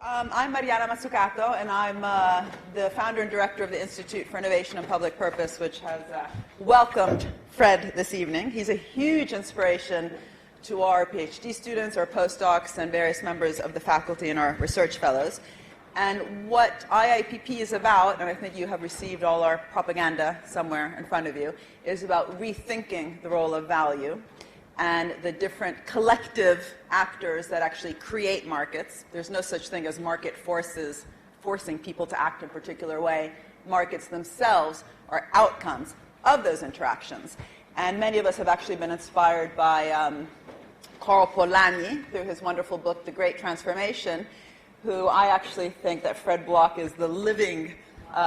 I'm Mariana Mazzucato, and I'm the founder and director of the Institute for Innovation and Public Purpose, which has welcomed Fred this evening. He's a huge inspiration to our PhD students, our postdocs, and various members of the faculty and our research fellows. And what IIPP is about, and I think you have received all our propaganda somewhere in front of you, is about rethinking the role of value and the different collective actors that actually create markets. There's no such thing as market forces forcing people to act in a particular way. Markets themselves are outcomes of those interactions. And many of us have actually been inspired by Karl Polanyi through his wonderful book, The Great Transformation, who I actually think that Fred Block is the living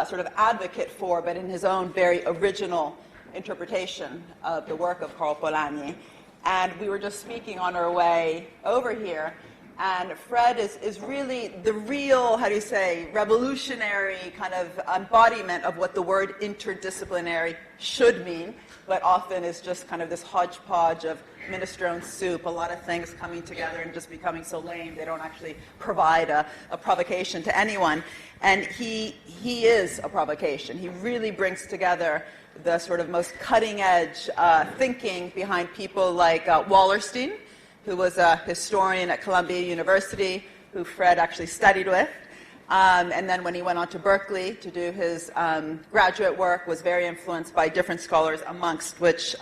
sort of advocate for, but in his own very original interpretation of the work of Karl Polanyi. And we were just speaking on our way over here, and Fred is really the real, how do you say, revolutionary kind of embodiment of what the word interdisciplinary should mean, but often is just kind of this hodgepodge of minestrone soup, a lot of things coming together and just becoming so lame they don't actually provide a provocation to anyone. And he is a provocation. He really brings together the sort of most cutting-edge thinking behind people like Wallerstein, who was a historian at Columbia University, who Fred actually studied with. And then when he went on to Berkeley to do his graduate work, was very influenced by different scholars, amongst which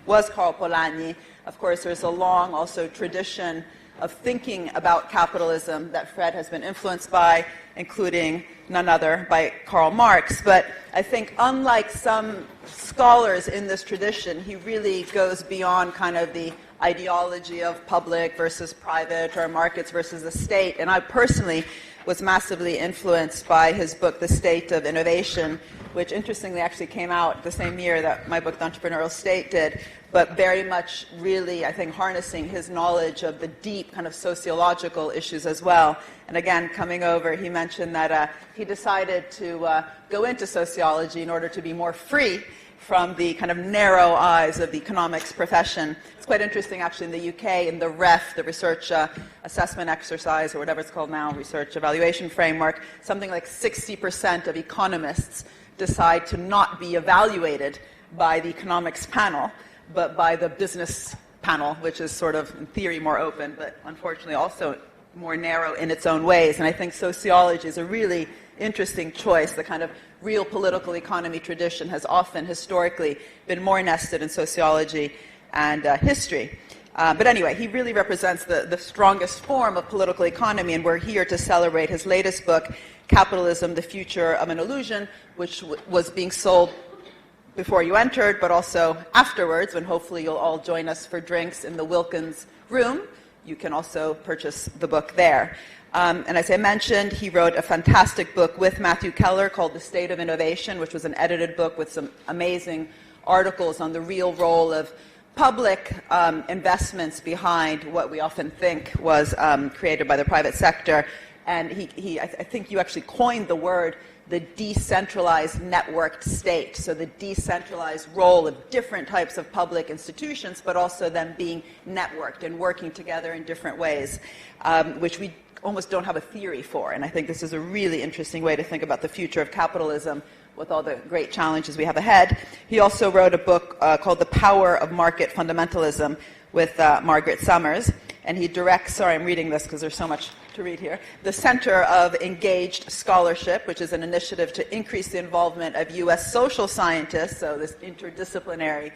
was Karl Polanyi. Of course, there's a long also tradition of thinking about capitalism that Fred has been influenced by, including none other by Karl Marx. But I think unlike some scholars in this tradition, he really goes beyond kind of the ideology of public versus private or markets versus the state. And I personally was massively influenced by his book, The State of Innovation, which interestingly actually came out the same year that my book, The Entrepreneurial State, did, but very much really, I think, harnessing his knowledge of the deep kind of sociological issues as well. And again, coming over, he mentioned that he decided to go into sociology in order to be more free from the kind of narrow eyes of the economics profession. It's quite interesting, actually, in the UK, in the REF, the Research Assessment Exercise, or whatever it's called now, Research Evaluation Framework, something like 60% of economists decide to not be evaluated by the economics panel, but by the business panel, which is sort of, in theory, more open, but unfortunately also more narrow in its own ways. And I think sociology is a really interesting choice. The kind of real political economy tradition has often, historically, been more nested in sociology and history. But anyway, he really represents the strongest form of political economy, and we're here to celebrate his latest book, Capitalism, The Future of an Illusion, which was being sold before you entered, but also afterwards, when hopefully you'll all join us for drinks in the Wilkins room. You can also purchase the book there. And as I mentioned, he wrote a fantastic book with Matthew Keller called The State of Innovation, which was an edited book with some amazing articles on the real role of public investments behind what we often think was created by the private sector. And I think you actually coined the word the decentralized networked state, so the decentralized role of different types of public institutions, but also them being networked and working together in different ways, which we almost don't have a theory for. And I think this is a really interesting way to think about the future of capitalism with all the great challenges we have ahead. He also wrote a book called The Power of Market Fundamentalism with Margaret Summers. And he directs, sorry, I'm reading this because there's so much to read here, the Center of Engaged Scholarship, which is an initiative to increase the involvement of U.S. social scientists, so this interdisciplinary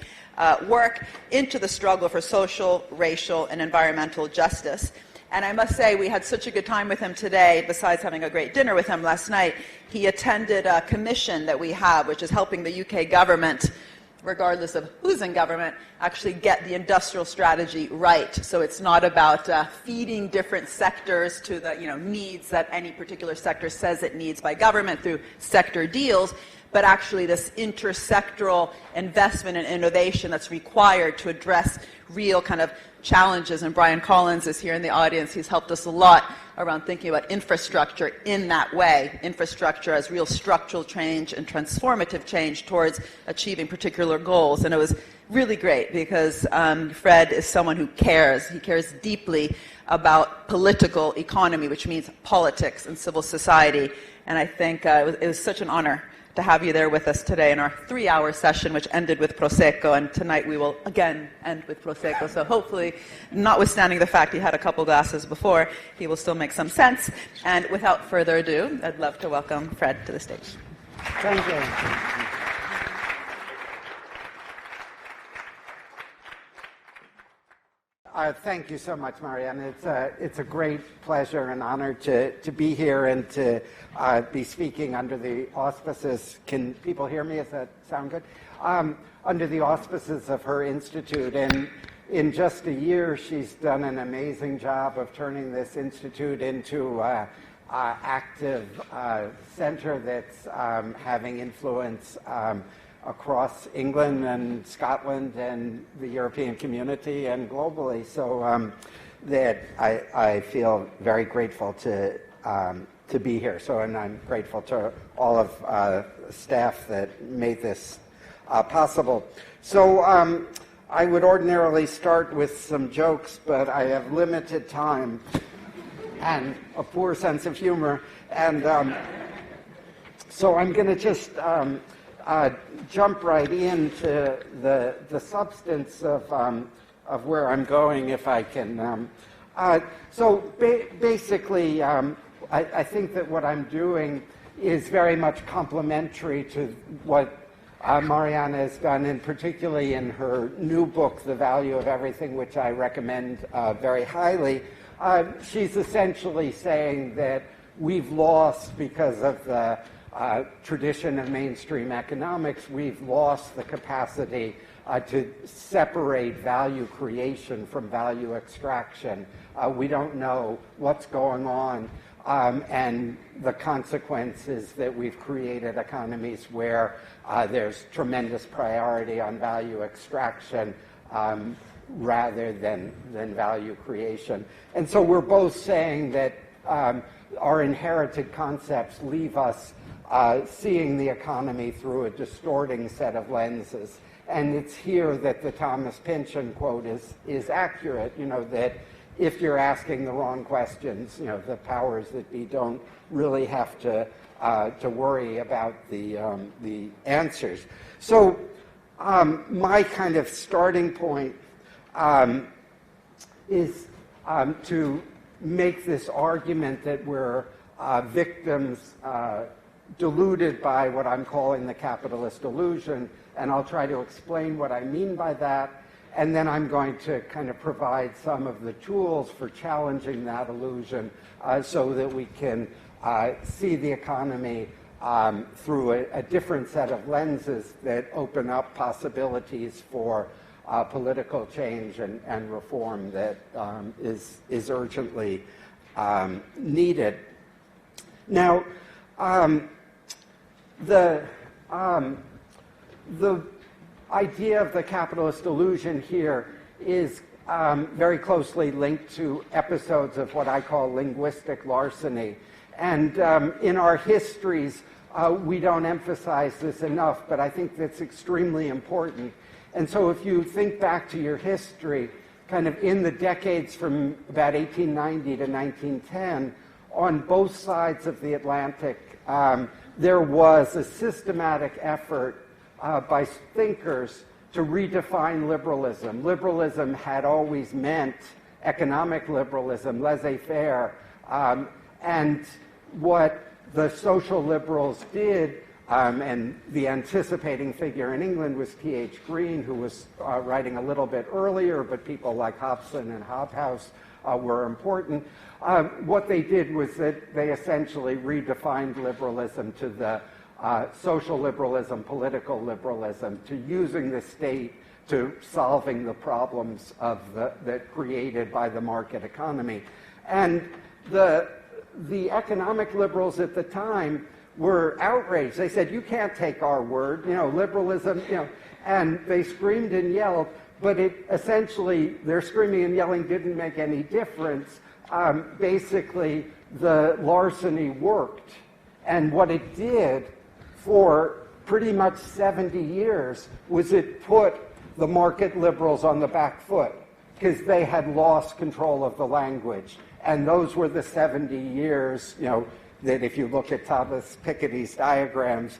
work, into the struggle for social, racial, and environmental justice. And I must say, we had such a good time with him today, besides having a great dinner with him last night. He attended a commission that we have, which is helping the UK government, regardless of who's in government, actually get the industrial strategy right. So it's not about feeding different sectors to the needs that any particular sector says it needs by government through sector deals, but actually this intersectoral investment and innovation that's required to address real kind of challenges. And Brian Collins is here in the audience. He's helped us a lot around thinking about infrastructure in that way, infrastructure as real structural change and transformative change towards achieving particular goals. And it was really great because Fred is someone who cares. He cares deeply about political economy, which means politics and civil society. And I think it was such an honor to have you there with us today in our 3-hour session, which ended with Prosecco, and tonight we will again end with Prosecco. So hopefully, notwithstanding the fact he had a couple glasses before, he will still make some sense. And without further ado, I'd love to welcome Fred to the stage. Thank you. Thank you so much, Mariana. It's a great pleasure and honor to be here and to be speaking under the auspices. Can people hear me? Does that sound good? Under the auspices of her institute. And in just a year, she's done an amazing job of turning this institute into an active center that's having influence across England and Scotland and the European community and globally. So that I feel very grateful to be here. So, and I'm grateful to all of the staff that made this possible. So I would ordinarily start with some jokes, but I have limited time and a poor sense of humor. And so I'm going to just jump right into the substance of where I'm going, if I can. Basically, I think that what I'm doing is very much complementary to what Mariana has done, and particularly in her new book, The Value of Everything, which I recommend very highly. She's essentially saying that we've lost, because of the tradition of mainstream economics, we've lost the capacity to separate value creation from value extraction. We don't know what's going on, and the consequence is that we've created economies where there's tremendous priority on value extraction rather than value creation. And so we're both saying that our inherited concepts leave us seeing the economy through a distorting set of lenses. And it's here that the Thomas Pynchon quote is accurate, that if you're asking the wrong questions, the powers that be don't really have to worry about the answers. So my kind of starting point is to make this argument that we're victims deluded by what I'm calling the capitalist illusion, and I'll try to explain what I mean by that, and then I'm going to kind of provide some of the tools for challenging that illusion so that we can see the economy through a different set of lenses that open up possibilities for political change and reform that is urgently needed. Now, the idea of the capitalist illusion here is very closely linked to episodes of what I call linguistic larceny. And in our histories, we don't emphasize this enough, but I think that's extremely important. And so if you think back to your history, kind of in the decades from about 1890 to 1910, on both sides of the Atlantic, there was a systematic effort by thinkers to redefine liberalism. Liberalism had always meant economic liberalism, laissez-faire, and what the social liberals did, and the anticipating figure in England was T.H. Green, who was writing a little bit earlier, but people like Hobson and Hobhouse were important. What they did was that they essentially redefined liberalism to the social liberalism, political liberalism, to using the state to solving the problems of that created by the market economy. And the economic liberals at the time were outraged. They said, you can't take our word, liberalism, and they screamed and yelled, but essentially their screaming and yelling didn't make any difference. Basically, the larceny worked. And what it did for pretty much 70 years was it put the market liberals on the back foot because they had lost control of the language. And those were the 70 years, that if you look at Thomas Piketty's diagrams,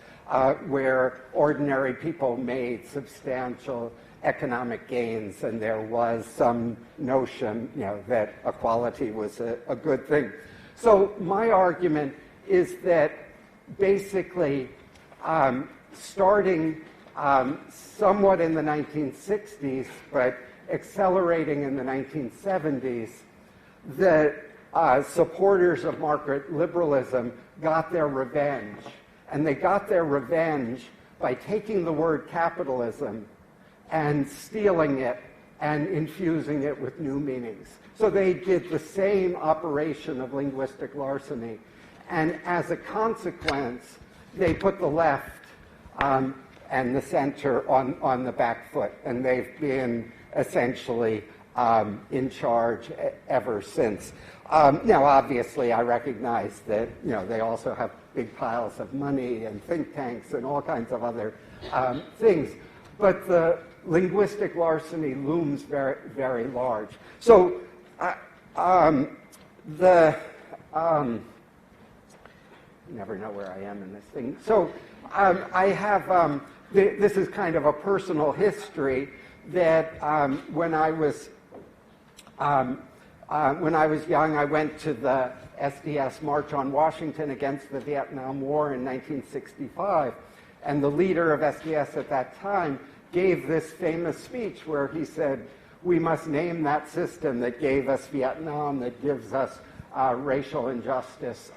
where ordinary people made substantial economic gains, and there was some notion, that equality was a good thing. So my argument is that basically, starting somewhat in the 1960s, but accelerating in the 1970s, the supporters of market liberalism got their revenge. And they got their revenge by taking the word capitalism and stealing it and infusing it with new meanings. So they did the same operation of linguistic larceny. And as a consequence, they put the left and the center on the back foot. And they've been essentially in charge ever since. Now, obviously, I recognize that they also have big piles of money and think tanks and all kinds of other things. But the linguistic larceny looms very, very large. So never know where I am in this thing. So I have, this is kind of a personal history that when I was young, I went to the SDS March on Washington against the Vietnam War in 1965. And the leader of SDS at that time gave this famous speech where he said, we must name that system that gave us Vietnam, that gives us racial injustice.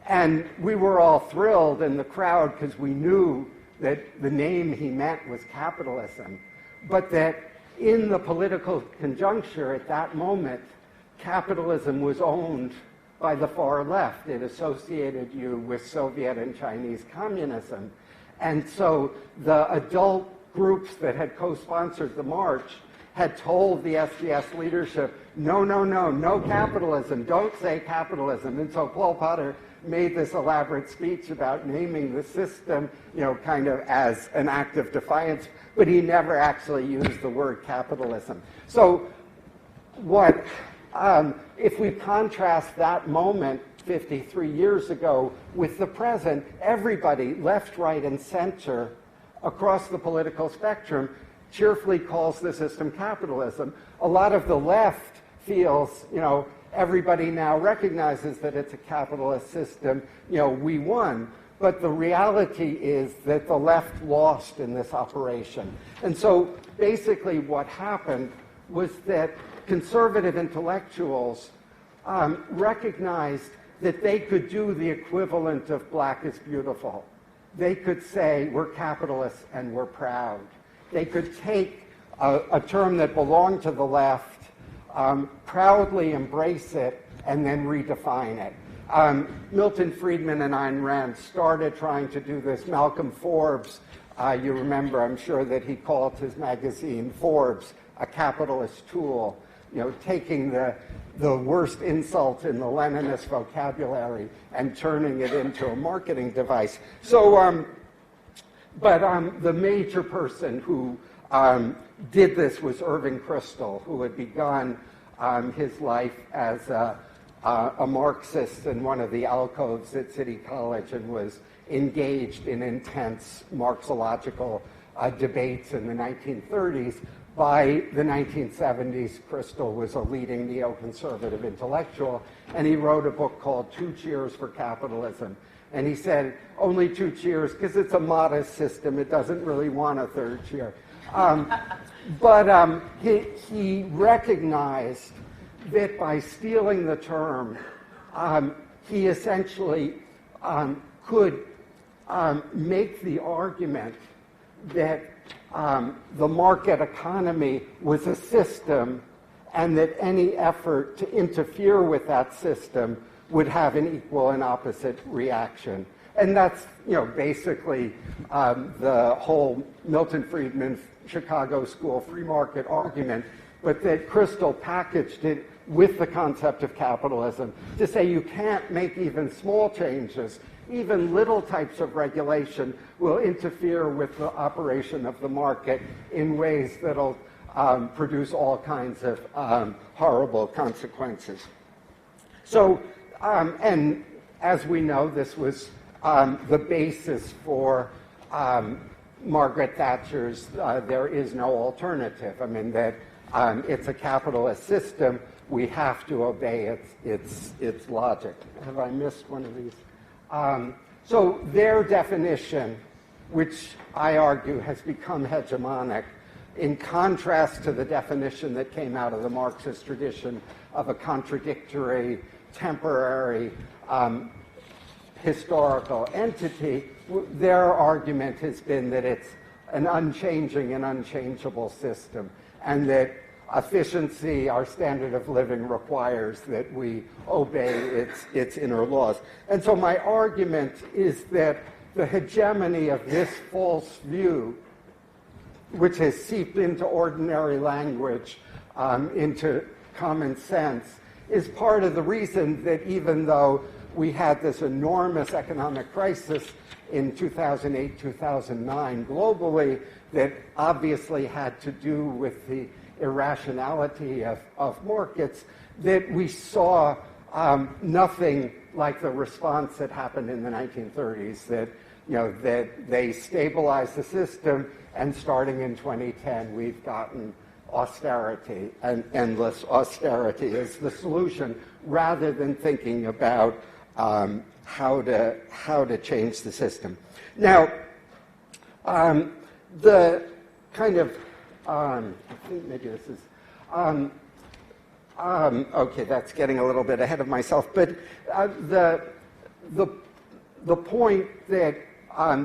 And we were all thrilled in the crowd because we knew that the name he meant was capitalism. But that in the political conjuncture at that moment, capitalism was owned by the far left. It associated you with Soviet and Chinese communism. And so the adult groups that had co-sponsored the march had told the SDS leadership, no capitalism, don't say capitalism. And so Pol Pot made this elaborate speech about naming the system, kind of as an act of defiance, but he never actually used the word capitalism. So if we contrast that moment 53 years ago with the present, everybody, left, right, and center, across the political spectrum, cheerfully calls the system capitalism. A lot of the left feels, everybody now recognizes that it's a capitalist system, we won. But the reality is that the left lost in this operation. And so basically what happened was that conservative intellectuals recognized that they could do the equivalent of black is beautiful. They could say, we're capitalists and we're proud. They could take a term that belonged to the left, proudly embrace it, and then redefine it. Milton Friedman and Ayn Rand started trying to do this. Malcolm Forbes, you remember, I'm sure, that he called his magazine Forbes a capitalist tool, taking the worst insult in the Leninist vocabulary and turning it into a marketing device. So, the major person who did this was Irving Kristol, who had begun his life as a Marxist in one of the alcoves at City College and was engaged in intense Marxological debates in the 1930s. By the 1970s, Kristol was a leading neoconservative intellectual, and he wrote a book called 2 Cheers for Capitalism. And he said, only 2 cheers, because it's a modest system. It doesn't really want a third cheer. But he recognized that by stealing the term, he essentially could make the argument that the market economy was a system and that any effort to interfere with that system would have an equal and opposite reaction. And that's, basically the whole Milton Friedman Chicago School free market argument, but that Crystal packaged it with the concept of capitalism to say you can't make even small changes. Even little types of regulation will interfere with the operation of the market in ways that'll produce all kinds of horrible consequences. So, and as we know, this was the basis for Margaret Thatcher's there is no alternative. I mean, that it's a capitalist system. We have to obey its logic. Have I missed one of these? So their definition, which I argue has become hegemonic, in contrast to the definition that came out of the Marxist tradition of a contradictory, temporary, historical entity, their argument has been that it's an unchanging and unchangeable system, and that efficiency, our standard of living, requires that we obey its inner laws. And so my argument is that the hegemony of this false view, which has seeped into ordinary language, into common sense, is part of the reason that even though we had this enormous economic crisis in 2008, 2009 globally, that obviously had to do with the irrationality of markets, that we saw nothing like the response that happened in the 1930s, that that they stabilized the system, and starting in 2010 we've gotten austerity, and endless austerity is the solution, rather than thinking about how to change the system. Now, the kind of I think maybe this is okay. That's getting a little bit ahead of myself, but the point that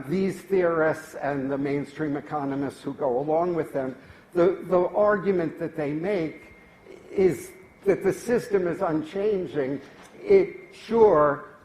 these theorists and the mainstream economists who go along with them, the argument that they make is that the system is unchanging.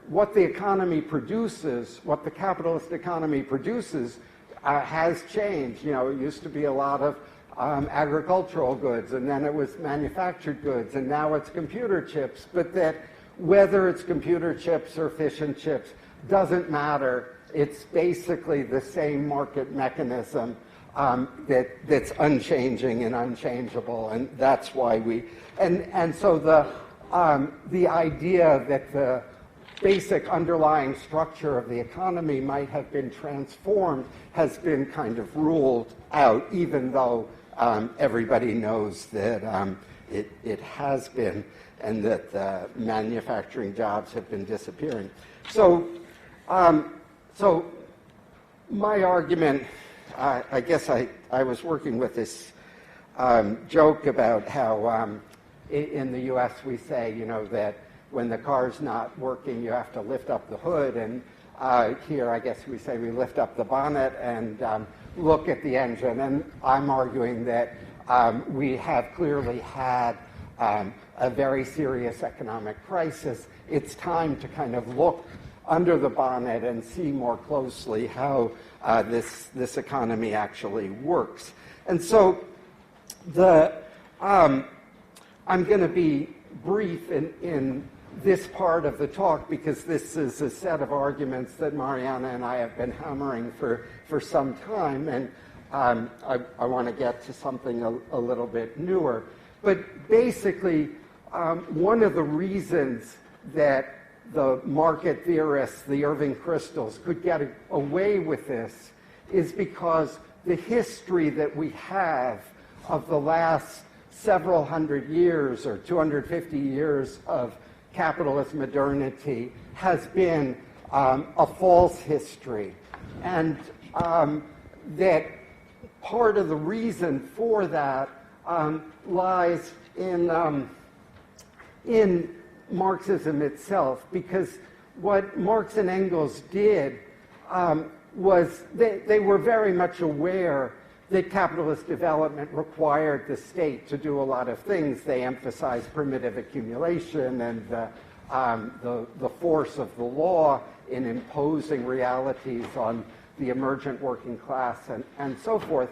What the economy produces, what the capitalist economy produces, has changed. It used to be a lot of agricultural goods, and then it was manufactured goods, and now it's computer chips. But that whether it's computer chips or fission chips doesn't matter. It's basically the same market mechanism that's unchanging and unchangeable, and that's why so the idea that the basic underlying structure of the economy might have been transformed has been kind of ruled out, even though everybody knows that it has been, and that the manufacturing jobs have been disappearing. So my argument, I guess I was working with this joke about how in the U.S. we say, that when the car's not working, you have to lift up the hood, and here I guess we say we lift up the bonnet and look at the engine. And I'm arguing that we have clearly had a very serious economic crisis. It's time to kind of look under the bonnet and see more closely how this economy actually works. And so I'm going to be brief in this part of the talk, because this is a set of arguments that Mariana and I have been hammering for some time, and I want to get to something a little bit newer. But basically, one of the reasons that the market theorists, the Irving Kristals, could get away with this is because the history that we have of the last several hundred years or 250 years of capitalist modernity has been a false history. And that part of the reason for that lies in Marxism itself, because what Marx and Engels did was they were very much aware that capitalist development required the state to do a lot of things. They emphasized primitive accumulation and the force of the law in imposing realities on the emergent working class and so forth.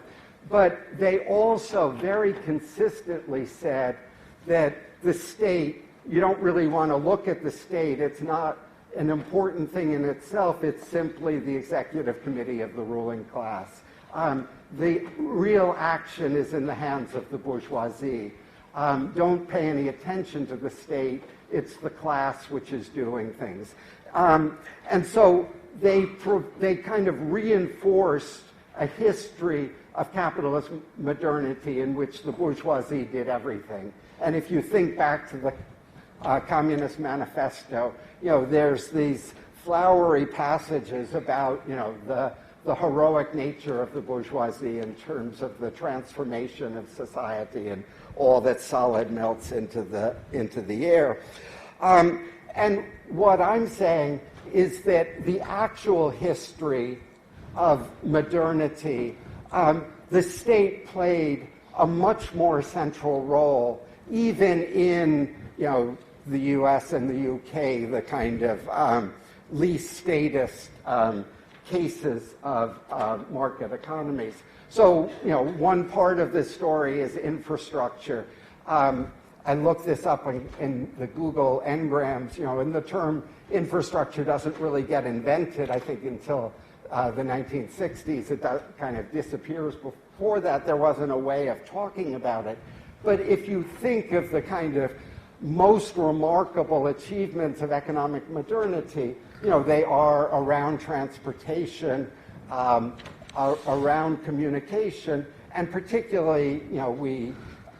But they also very consistently said that the state, you don't really want to look at the state. It's not an important thing in itself. It's simply the executive committee of the ruling class. The real action is in the hands of the bourgeoisie. Don't pay any attention to the state. It's the class which is doing things. And so they kind of reinforced a history of capitalist modernity in which the bourgeoisie did everything. And if you think back to the Communist Manifesto, there's these flowery passages about, the heroic nature of the bourgeoisie in terms of the transformation of society and all that solid melts into the air. And what I'm saying is that the actual history of modernity, the state played a much more central role, even in the U.S. and the UK, the kind of least statist cases of market economies. So, one part of this story is infrastructure. I looked this up in the Google Ngrams, and the term infrastructure doesn't really get invented, I think, until the 1960s. It kind of disappears. Before that, there wasn't a way of talking about it. But if you think of the kind of most remarkable achievements of economic modernity, they are around transportation, around communication, and particularly,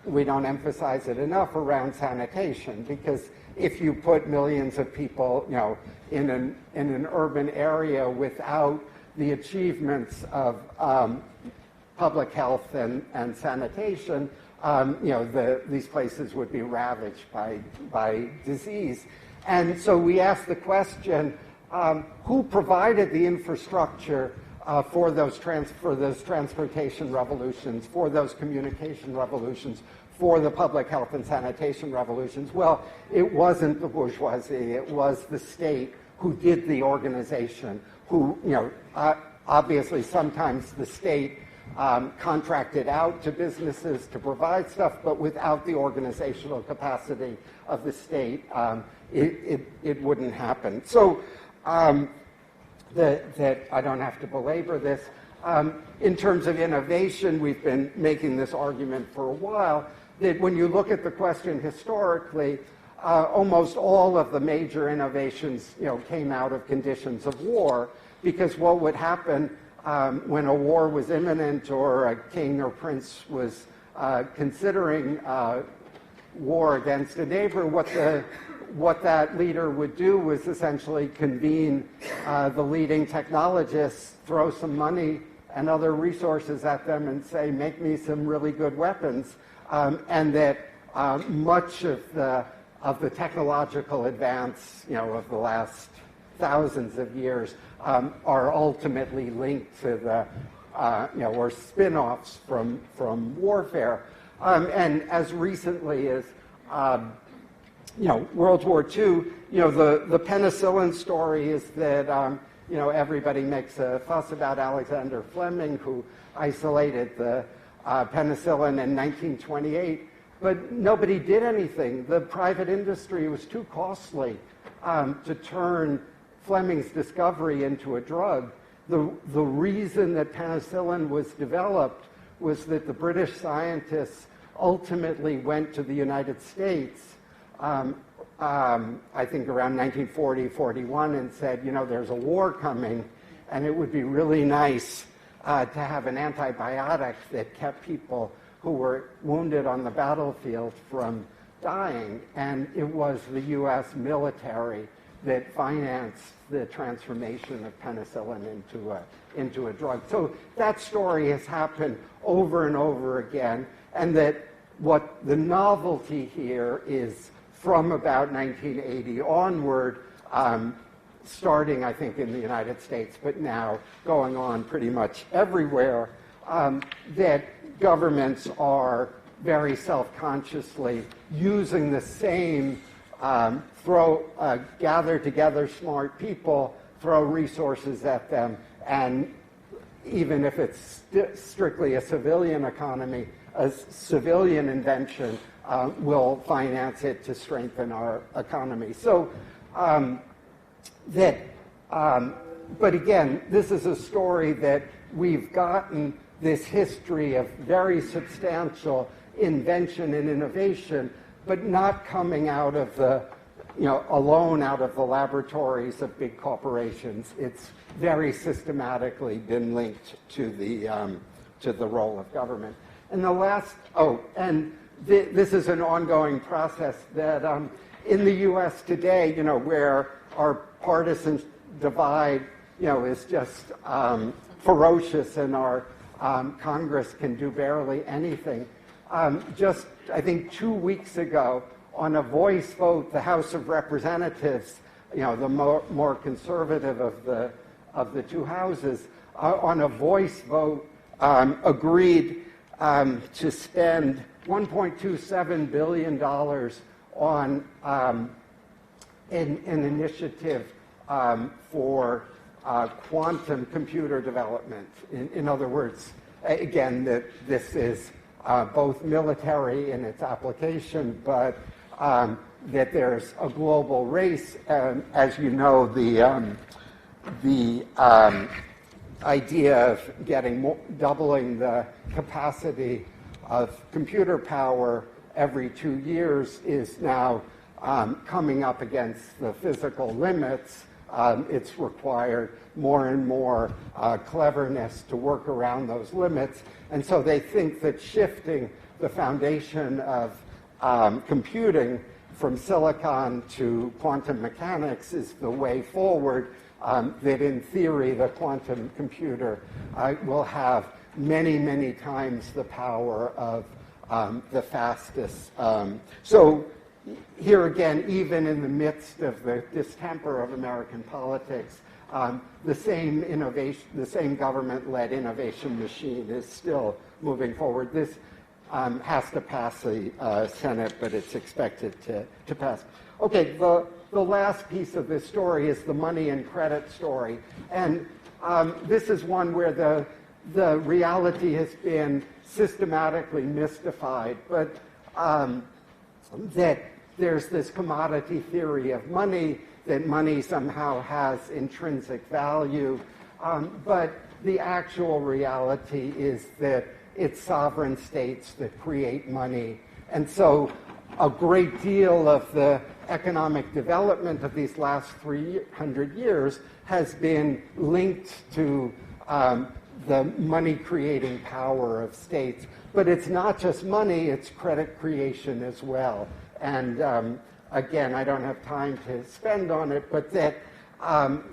we don't emphasize it enough, around sanitation, because if you put millions of people, in an urban area without the achievements of public health and sanitation, these places would be ravaged by disease. And so we ask the question, who provided the infrastructure for those transportation revolutions, for those communication revolutions, for the public health and sanitation revolutions? Well, it wasn't the bourgeoisie. It was the state who did the organization, who, obviously sometimes the state contracted out to businesses to provide stuff, but without the organizational capacity of the state, it wouldn't happen. So that I don't have to belabor this. In terms of innovation, we've been making this argument for a while, that when you look at the question historically, almost all of the major innovations, came out of conditions of war, because what would happen when a war was imminent or a king or prince was considering war against a neighbor, what that leader would do was essentially convene the leading technologists, throw some money and other resources at them and say, make me some really good weapons. And that much of the technological advance, of the last thousands of years are ultimately linked to the, or spin-offs from warfare. And as recently as World War II, the penicillin story is that, everybody makes a fuss about Alexander Fleming, who isolated the penicillin in 1928, but nobody did anything. The private industry was too costly to turn Fleming's discovery into a drug. The reason that penicillin was developed was that the British scientists ultimately went to the United States, I think around 1940, 41, and said, there's a war coming, and it would be really nice to have an antibiotic that kept people who were wounded on the battlefield from dying. And it was the U.S. military that financed the transformation of penicillin into a drug. So that story has happened over and over again, and that what the novelty here is from about 1980 onward, starting, I think, in the United States, but now going on pretty much everywhere, that governments are very self-consciously using the same gather together smart people, throw resources at them, and even if it's strictly a civilian economy, a civilian invention will finance it to strengthen our economy. So but again, this is a story that we've gotten this history of very substantial invention and innovation, but not coming out of the, alone out of the laboratories of big corporations. It's very systematically been linked to the role of government. And the last, this is an ongoing process that in the U.S. today, where our partisan divide, is just ferocious and our Congress can do barely anything. Just, I think, 2 weeks ago, on a voice vote, the House of Representatives, the more conservative of the two houses, on a voice vote, agreed to spend $1.27 billion on an initiative for quantum computer development. In other words, again, that this is both military in its application, but that there's a global race. As you know, the idea of doubling the capacity of computer power every 2 years is now coming up against the physical limits. It's required more and more cleverness to work around those limits. And so they think that shifting the foundation of computing from silicon to quantum mechanics is the way forward, that in theory the quantum computer will have many, many times the power of the fastest. So here again, even in the midst of the distemper of American politics, the same government-led innovation machine is still moving forward. This has to pass the Senate, but it's expected to pass. Okay, the last piece of this story is the money and credit story. And this is one where the reality has been systematically mystified, but that there's this commodity theory of money, that money somehow has intrinsic value, but the actual reality is that it's sovereign states that create money. And so a great deal of the economic development of these last 300 years has been linked to the money-creating power of states. But it's not just money, it's credit creation as well. And again, I don't have time to spend on it, but that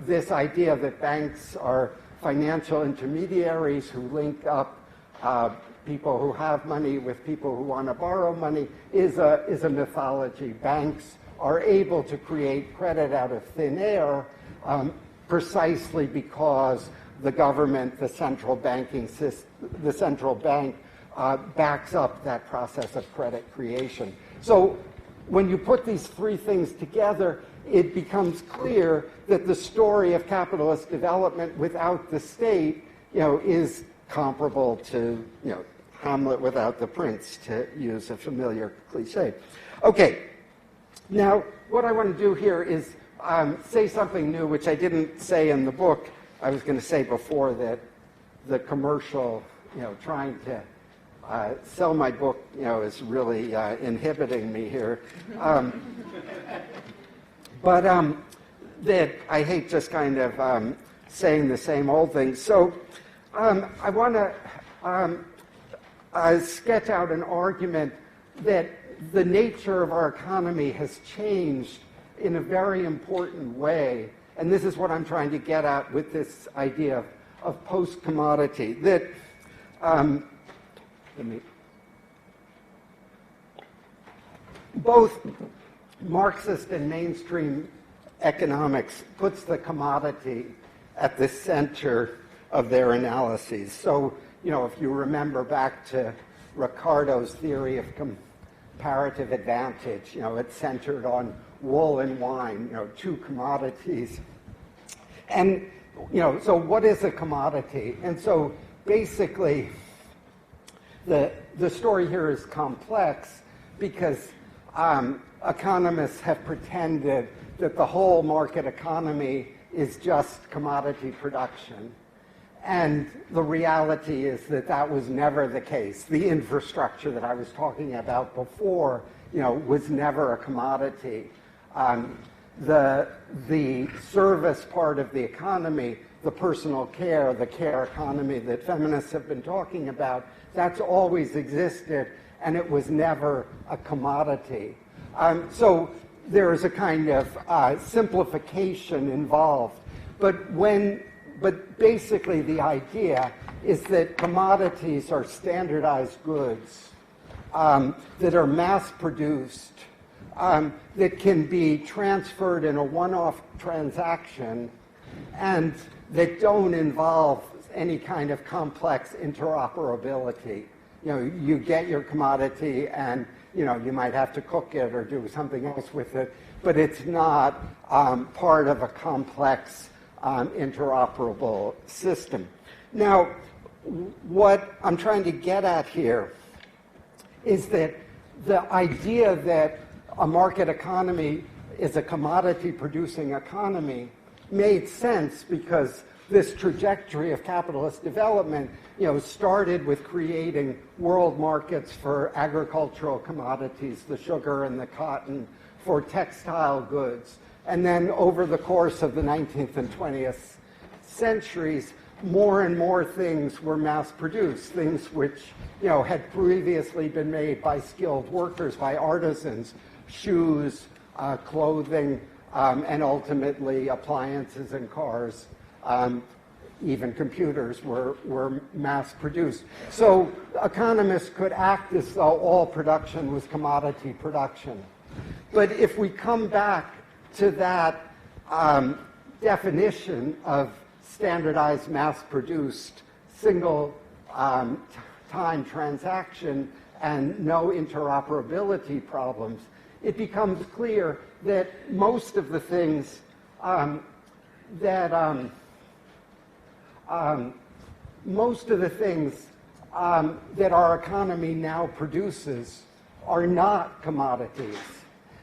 this idea that banks are financial intermediaries who link up people who have money with people who want to borrow money is a mythology. Banks are able to create credit out of thin air precisely because the government, the central banking system, the central bank backs up that process of credit creation. So when you put these three things together, it becomes clear that the story of capitalist development without the state, is comparable to, Hamlet without the prince, to use a familiar cliche. Okay, now what I want to do here is say something new, which I didn't say in the book. I was going to say before that the commercial, trying to sell my book, is really inhibiting me here. But that I hate just kind of saying the same old thing. So I want to sketch out an argument that the nature of our economy has changed in a very important way. And this is what I'm trying to get at with this idea of post-commodity. That, both Marxist and mainstream economics puts the commodity at the center of their analyses. So, if you remember back to Ricardo's theory of comparative advantage. It's centered on wool and wine, two commodities. And, so what is a commodity? And so basically, the story here is complex because economists have pretended that the whole market economy is just commodity production. And the reality is that that was never the case. The infrastructure that I was talking about before, was never a commodity. The service part of the economy, the personal care, the care economy that feminists have been talking about, that's always existed, and it was never a commodity. So there is a kind of simplification involved. But basically the idea is that commodities are standardized goods that are mass-produced, that can be transferred in a one-off transaction, and that don't involve any kind of complex interoperability. You get your commodity and you might have to cook it or do something else with it, but it's not part of a complex interoperable system. Now, what I'm trying to get at here is that the idea that a market economy is a commodity-producing economy made sense because this trajectory of capitalist development, started with creating world markets for agricultural commodities, the sugar and the cotton, for textile goods. And then over the course of the 19th and 20th centuries, more and more things were mass-produced, things which, had previously been made by skilled workers, by artisans, shoes, clothing, and ultimately appliances and cars. Even computers were mass-produced. So economists could act as though all production was commodity production. But if we come back to that definition of standardized, mass-produced, single-time transaction and no interoperability problems, it becomes clear that most of the things that our economy now produces are not commodities.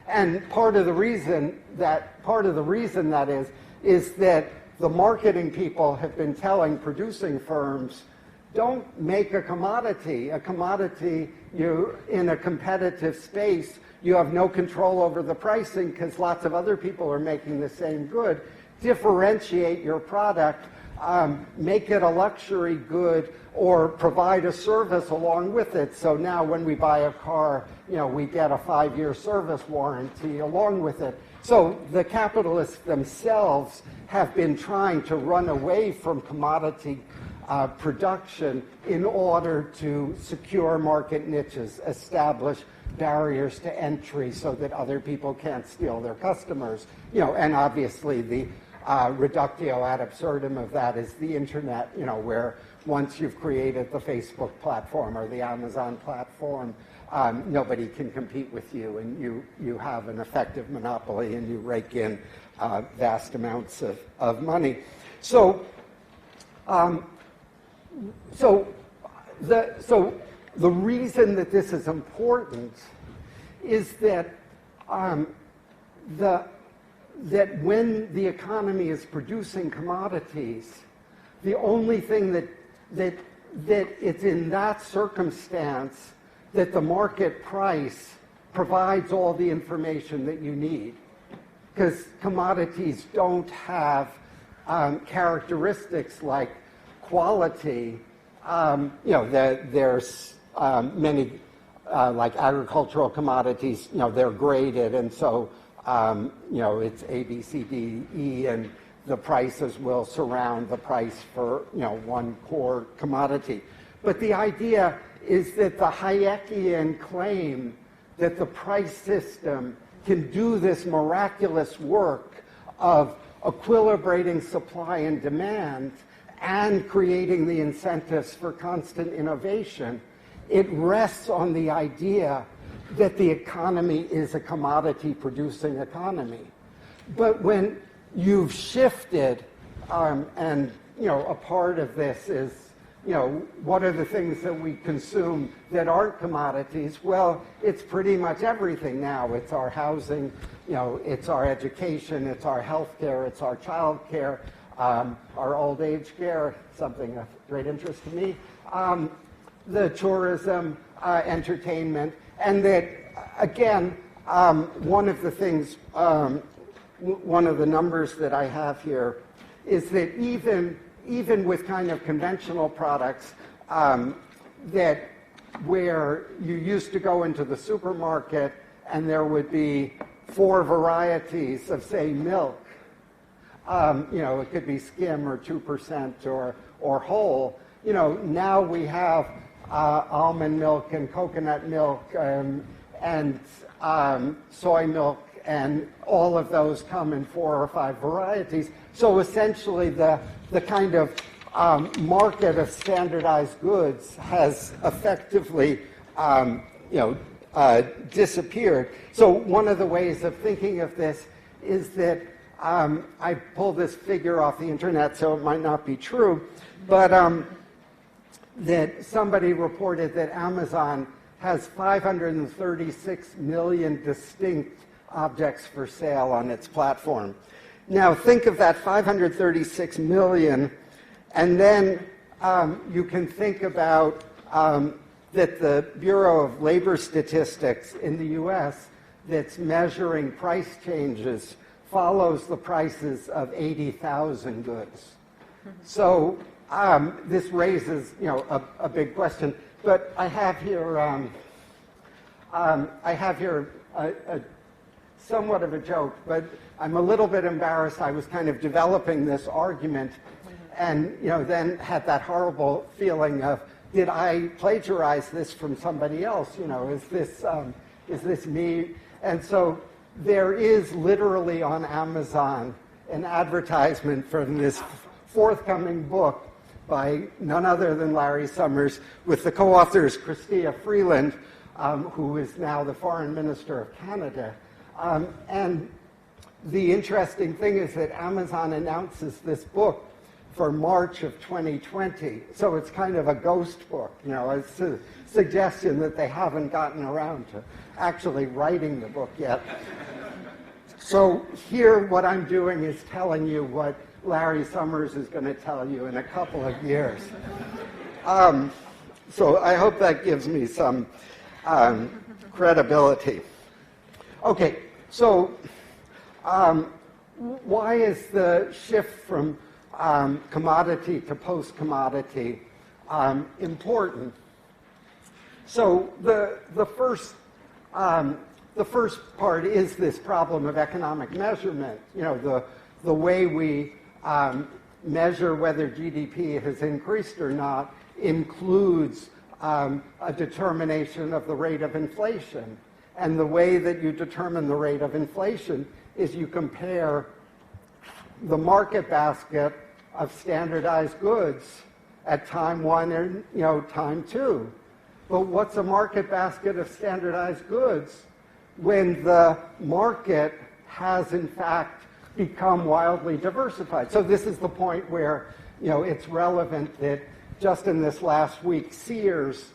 And part of the reason that is that the marketing people have been telling producing firms, don't make a commodity. A commodity, in a competitive space, you have no control over the pricing because lots of other people are making the same good. Differentiate your product, make it a luxury good, or provide a service along with it. So now when we buy a car, we get a 5-year service warranty along with it. So the capitalists themselves have been trying to run away from commodity production in order to secure market niches, establish barriers to entry so that other people can't steal their customers. And obviously the reductio ad absurdum of that is the internet, where once you've created the Facebook platform or the Amazon platform, nobody can compete with you, and you have an effective monopoly, and you rake in vast amounts of money. So the reason that this is important is that that when the economy is producing commodities, the only thing that it's in that circumstance that the market price provides all the information that you need, because commodities don't have characteristics like quality. There's many like agricultural commodities. They're graded, and so it's A, B, C, D, E, and the prices will surround the price for one core commodity. But the idea is that the Hayekian claim that the price system can do this miraculous work of equilibrating supply and demand and creating the incentives for constant innovation, it rests on the idea that the economy is a commodity-producing economy. But when you've shifted, and a part of this is, what are the things that we consume that aren't commodities? Well, it's pretty much everything now. It's our housing, it's our education, it's our health care, it's our child care, our old age care, something of great interest to me, the tourism, entertainment, and that, again, one of the things, one of the numbers that I have here is that even with kind of conventional products, that where you used to go into the supermarket and there would be 4 varieties of, say, milk, it could be skim or 2% or whole. Now we have almond milk and coconut milk and soy milk, and all of those come in 4 or 5 varieties. So essentially, the kind of market of standardized goods has effectively, disappeared. So one of the ways of thinking of this is that I pulled this figure off the internet, so it might not be true, but that somebody reported that Amazon has 536 million distinct objects for sale on its platform. Now think of that 536 million, and then you can think about that the Bureau of Labor Statistics in the US that's measuring price changes follows the prices of 80,000 goods. So this raises, a big question. But I have here, a somewhat of a joke, but I'm a little bit embarrassed. I was kind of developing this argument, and then had that horrible feeling of, did I plagiarize this from somebody else? Is this me? And so there is literally on Amazon an advertisement from this forthcoming book by none other than Larry Summers, with the co-authors Chrystia Freeland, who is now the Foreign Minister of Canada. And the interesting thing is that Amazon announces this book for March of 2020. So it's kind of a ghost book. It's a suggestion that they haven't gotten around to actually writing the book yet. So here what I'm doing is telling you what Larry Summers is going to tell you in a couple of years. So I hope that gives me some credibility. Okay, so why is the shift from commodity to post-commodity important? So the first part is this problem of economic measurement. The way we measure whether GDP has increased or not includes a determination of the rate of inflation. And the way that you determine the rate of inflation is you compare the market basket of standardized goods at time 1 and time 2. But what's a market basket of standardized goods when the market has in fact become wildly diversified? So this is the point where it's relevant that just in this last week, Sears,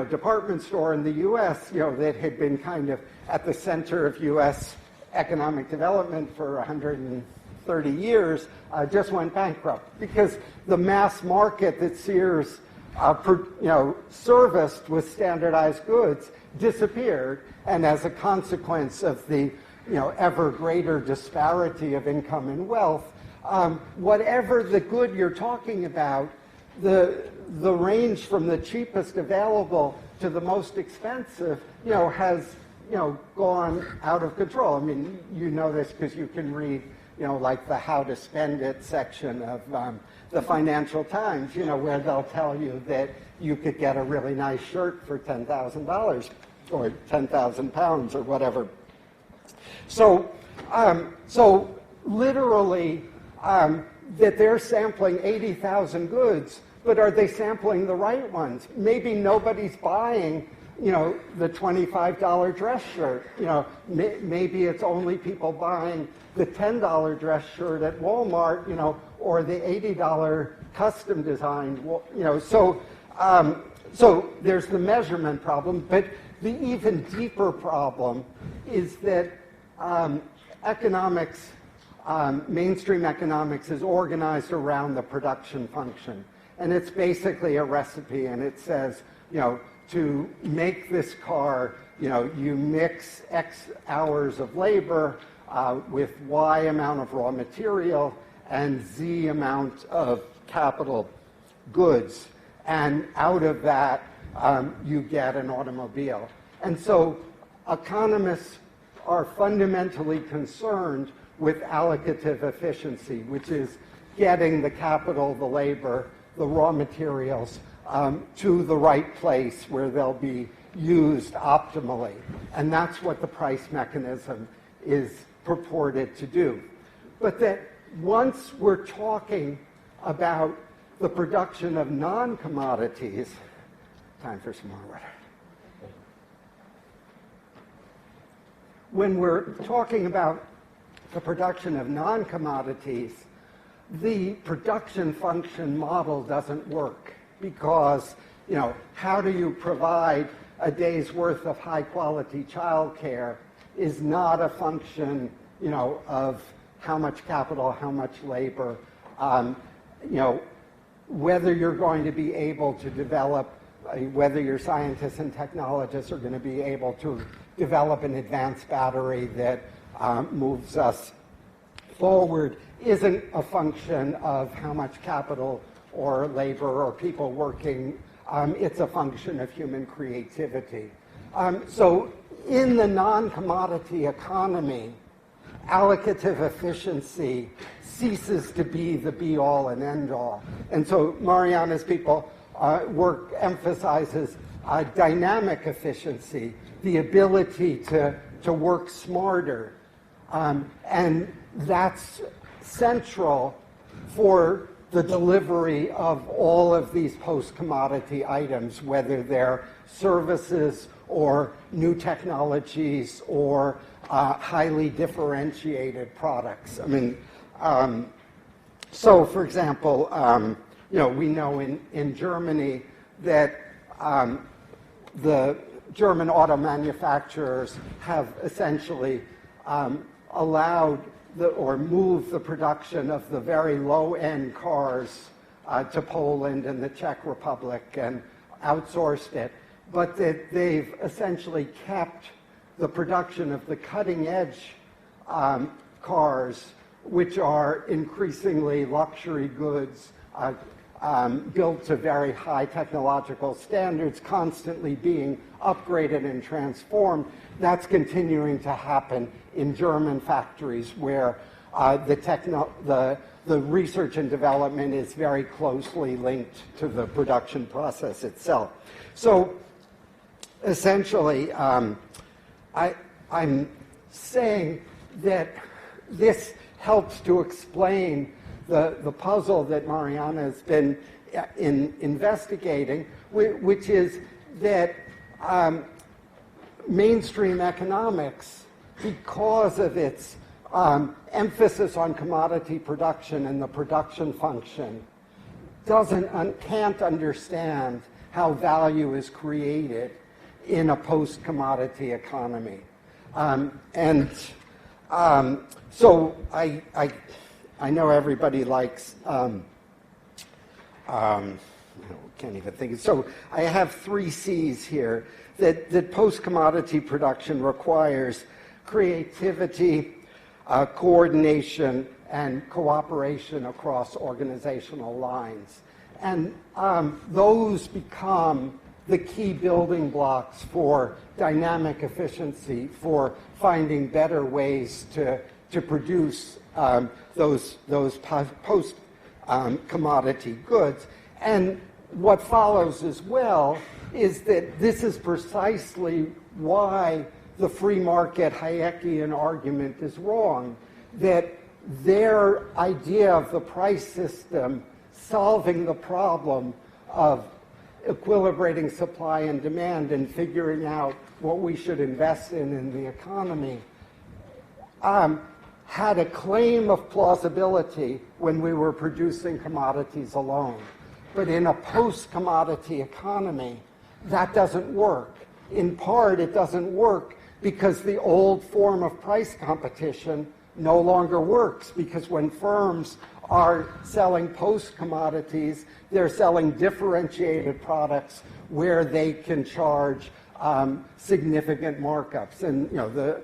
department store in the U.S., that had been kind of at the center of U.S. economic development for 130 years, just went bankrupt because the mass market that Sears serviced with standardized goods disappeared, and as a consequence of the ever greater disparity of income and wealth, whatever the good you're talking about, the range from the cheapest available to the most expensive, has gone out of control. I mean, you know this because you can read, like the How to Spend It section of the Financial Times, where they'll tell you that you could get a really nice shirt for $10,000 or 10,000 pounds or whatever. So, literally, that they're sampling 80,000 goods, but are they sampling the right ones? Maybe nobody's buying you know, the $25 dress shirt. You know, maybe it's only people buying the $10 dress shirt at Walmart, you know, or the $80 custom designed, you know. So, so there's the measurement problem, but the even deeper problem is that economics, mainstream economics is organized around the production function. And it's basically a recipe, and it says, you know, to make this car, you know, you mix X hours of labor with Y amount of raw material and Z amount of capital goods. And out of that, you get an automobile. And so economists are fundamentally concerned with allocative efficiency, which is getting the capital, the labor, the raw materials to the right place where they'll be used optimally. And that's what the price mechanism is purported to do. But that once we're talking about the production of non-commodities, time for some more water. When we're talking about the production of non-commodities, the production function model doesn't work because, you know, how do you provide a day's worth of high-quality childcare is not a function, you know, of how much capital, how much labor, you know, whether you're going to be able to develop, whether your scientists and technologists are going to be able to develop an advanced battery that moves us forward isn't a function of how much capital or labor or people working. It's a function of human creativity. So in the non-commodity economy, allocative efficiency ceases to be the be-all and end-all. And so Mariana's work emphasizes dynamic efficiency, the ability to work smarter. And that's central for the delivery of all of these post-commodity items, whether they're services or new technologies or highly differentiated products. I mean, so for example, you know, we know in Germany that the German auto manufacturers have essentially allowed or moved the production of the very low-end cars to Poland and the Czech Republic and outsourced it, but that they've essentially kept the production of the cutting-edge cars, which are increasingly luxury goods, built to very high technological standards, constantly being upgraded and transformed. That's continuing to happen in German factories where the research and development is very closely linked to the production process itself. So essentially, I'm saying that this helps to explain the puzzle that Mariana has been investigating, which is that mainstream economics, because of its emphasis on commodity production and the production function, can't understand how value is created in a post-commodity economy. So I know everybody likes, can't even think. So I have 3 C's here that post-commodity production requires: creativity, coordination, and cooperation across organizational lines. And those become the key building blocks for dynamic efficiency, for finding better ways to produce those post-commodity goods. And what follows as well is that this is precisely why the free market Hayekian argument is wrong, that their idea of the price system solving the problem of equilibrating supply and demand and figuring out what we should invest in the economy, had a claim of plausibility when we were producing commodities alone. But in a post-commodity economy, that doesn't work. In part, it doesn't work because the old form of price competition no longer works, because when firms are selling post-commodities, they're selling differentiated products where they can charge significant markups. And the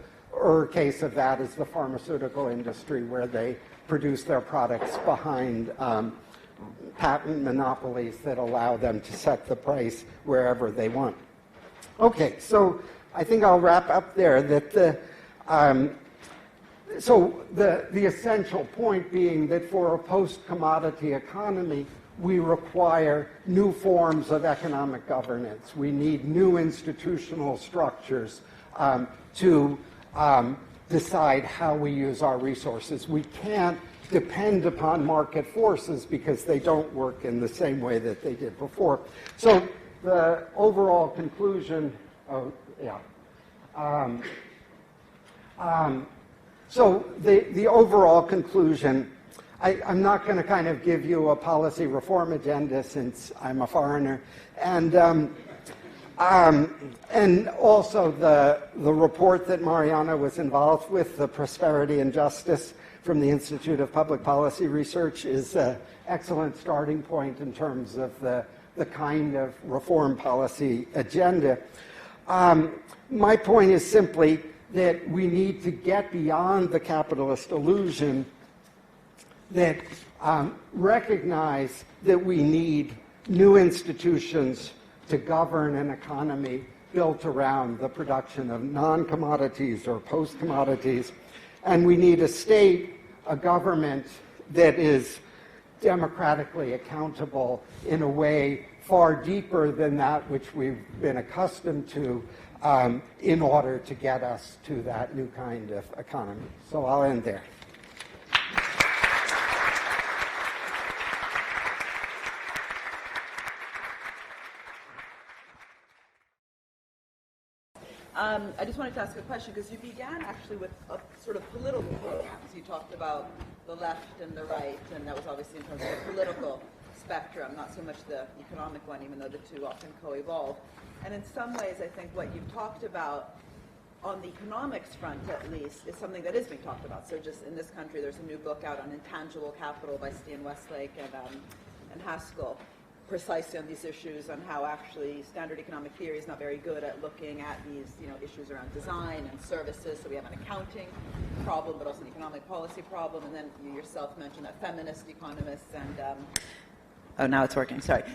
case of that is the pharmaceutical industry, where they produce their products behind patent monopolies that allow them to set the price wherever they want. Okay, so I think I'll wrap up there. That the essential point being that for a post-commodity economy, we require new forms of economic governance. We need new institutional structures to decide how we use our resources. We can't depend upon market forces because they don't work in the same way that they did before. So the overall conclusion, so the overall conclusion, I'm not going to kind of give you a policy reform agenda since I'm a foreigner, and also the report that Mariana was involved with, the Prosperity and Justice from the Institute of Public Policy Research, is an excellent starting point in terms of the kind of reform policy agenda. My point is simply that we need to get beyond the capitalist illusion, that recognize that we need new institutions to govern an economy built around the production of non-commodities or post-commodities. And we need a state, a government that is democratically accountable in a way far deeper than that which we've been accustomed to in order to get us to that new kind of economy. So I'll end there. I just wanted to ask a question, because you began actually with a sort of political programs. You talked about the left and the right, and that was obviously in terms of the political spectrum, not so much the economic one, even though the two often co-evolve. And in some ways, I think what you've talked about on the economics front, at least, is something that is being talked about. So just in this country, there's a new book out on intangible capital by Stian Westlake and Haskell, precisely on these issues, on how actually standard economic theory is not very good at looking at these issues around design and services. So we have an accounting problem, but also an economic policy problem. And then you yourself mentioned that feminist economists and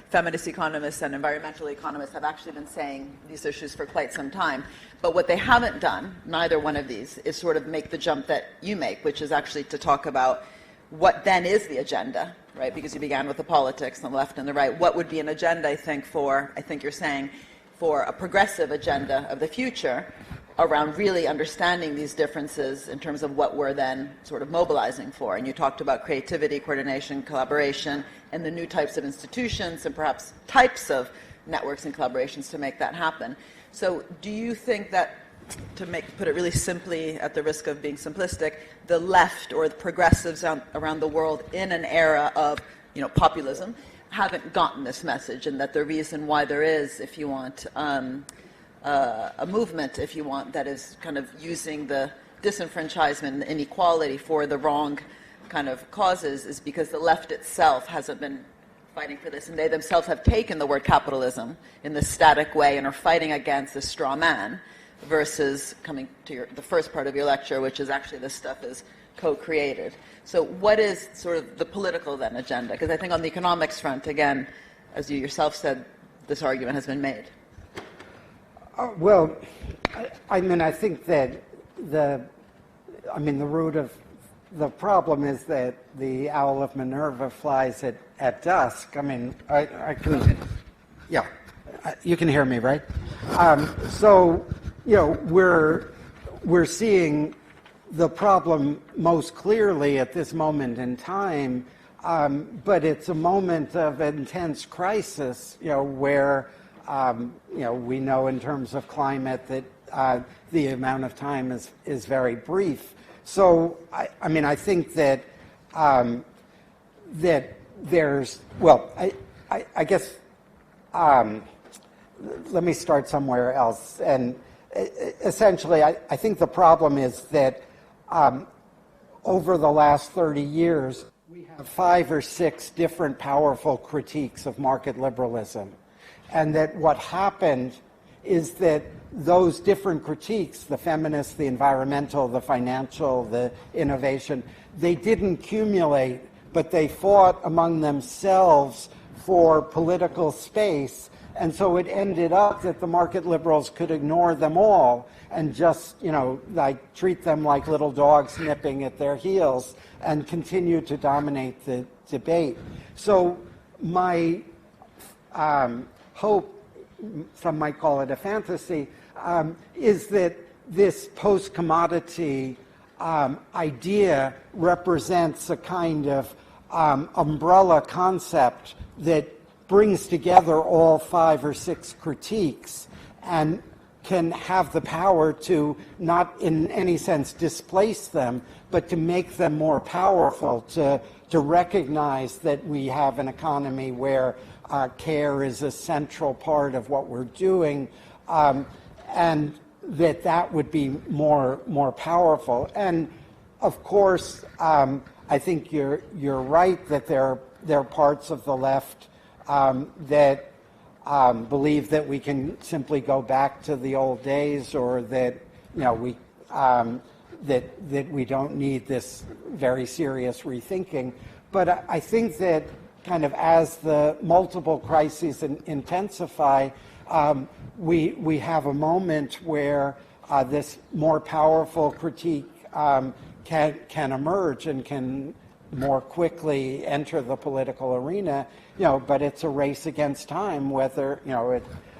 feminist economists and environmental economists have actually been saying these issues for quite some time. But what they haven't done, neither one of these, is sort of make the jump that you make, which is actually to talk about what then is the agenda, right? Because you began with the politics on the left and the right. What would be an agenda, I think you're saying, for a progressive agenda of the future around really understanding these differences in terms of what we're then sort of mobilizing for. And you talked about creativity, coordination, collaboration, and the new types of institutions and perhaps types of networks and collaborations to make that happen. So do you think that, to put it really simply at the risk of being simplistic, the left or the progressives around the world in an era of populism haven't gotten this message, and that the reason why there is, if you want, a movement, if you want, that is kind of using the disenfranchisement and the inequality for the wrong kind of causes, is because the left itself hasn't been fighting for this, and they themselves have taken the word capitalism in this static way and are fighting against the straw man, versus coming to the first part of your lecture, which is actually this stuff is co-created. So what is sort of the political then agenda? Because I think on the economics front, again, as you yourself said, this argument has been made. Well, I think that the root of the problem is that the owl of Minerva flies at dusk. I can, yeah, you can hear me, right? We're seeing the problem most clearly at this moment in time but it's a moment of intense crisis, where, we know in terms of climate that the amount of time is very brief. So, I think that that there's, well, I guess, let me start somewhere else. And essentially, I think the problem is that over the last 30 years, we have 5 or 6 different powerful critiques of market liberalism. And that what happened is that those different critiques, the feminist, the environmental, the financial, the innovation, they didn't accumulate, but they fought among themselves for political space. And so it ended up that the market liberals could ignore them all and just, treat them like little dogs nipping at their heels and continue to dominate the debate. So my hope, some might call it a fantasy, is that this post-commodity idea represents a kind of umbrella concept that brings together all 5 or 6 critiques and can have the power to not in any sense displace them, but to make them more powerful, to recognize that we have an economy where care is a central part of what we're doing, and that would be more powerful. And of course, I think you're right that there are parts of the left that believe that we can simply go back to the old days, or that that we don't need this very serious rethinking. But I think that kind of as the multiple crises intensify, we have a moment where this more powerful critique can emerge and can more quickly enter the political arena, but it's a race against time, whether,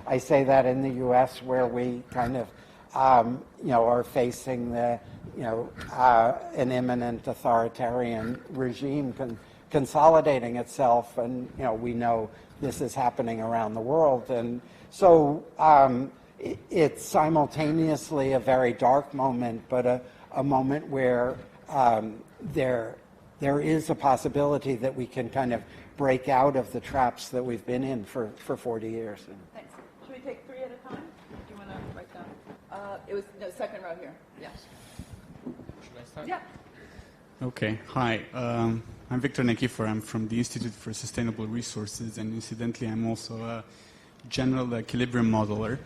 I say that in the U.S. where we kind of, are facing the, an imminent authoritarian regime consolidating itself, and, we know this is happening around the world. And so it's simultaneously a very dark moment, but a moment where there is a possibility that we can kind of break out of the traps that we've been in for 40 years. Thanks. Should we take 3 at a time? Do you want to write down? It was no, second row here. Yes. Should I start? Yeah. Okay. Hi. I'm Victor Nekifor. I'm from the Institute for Sustainable Resources, and incidentally, I'm also a general equilibrium modeler,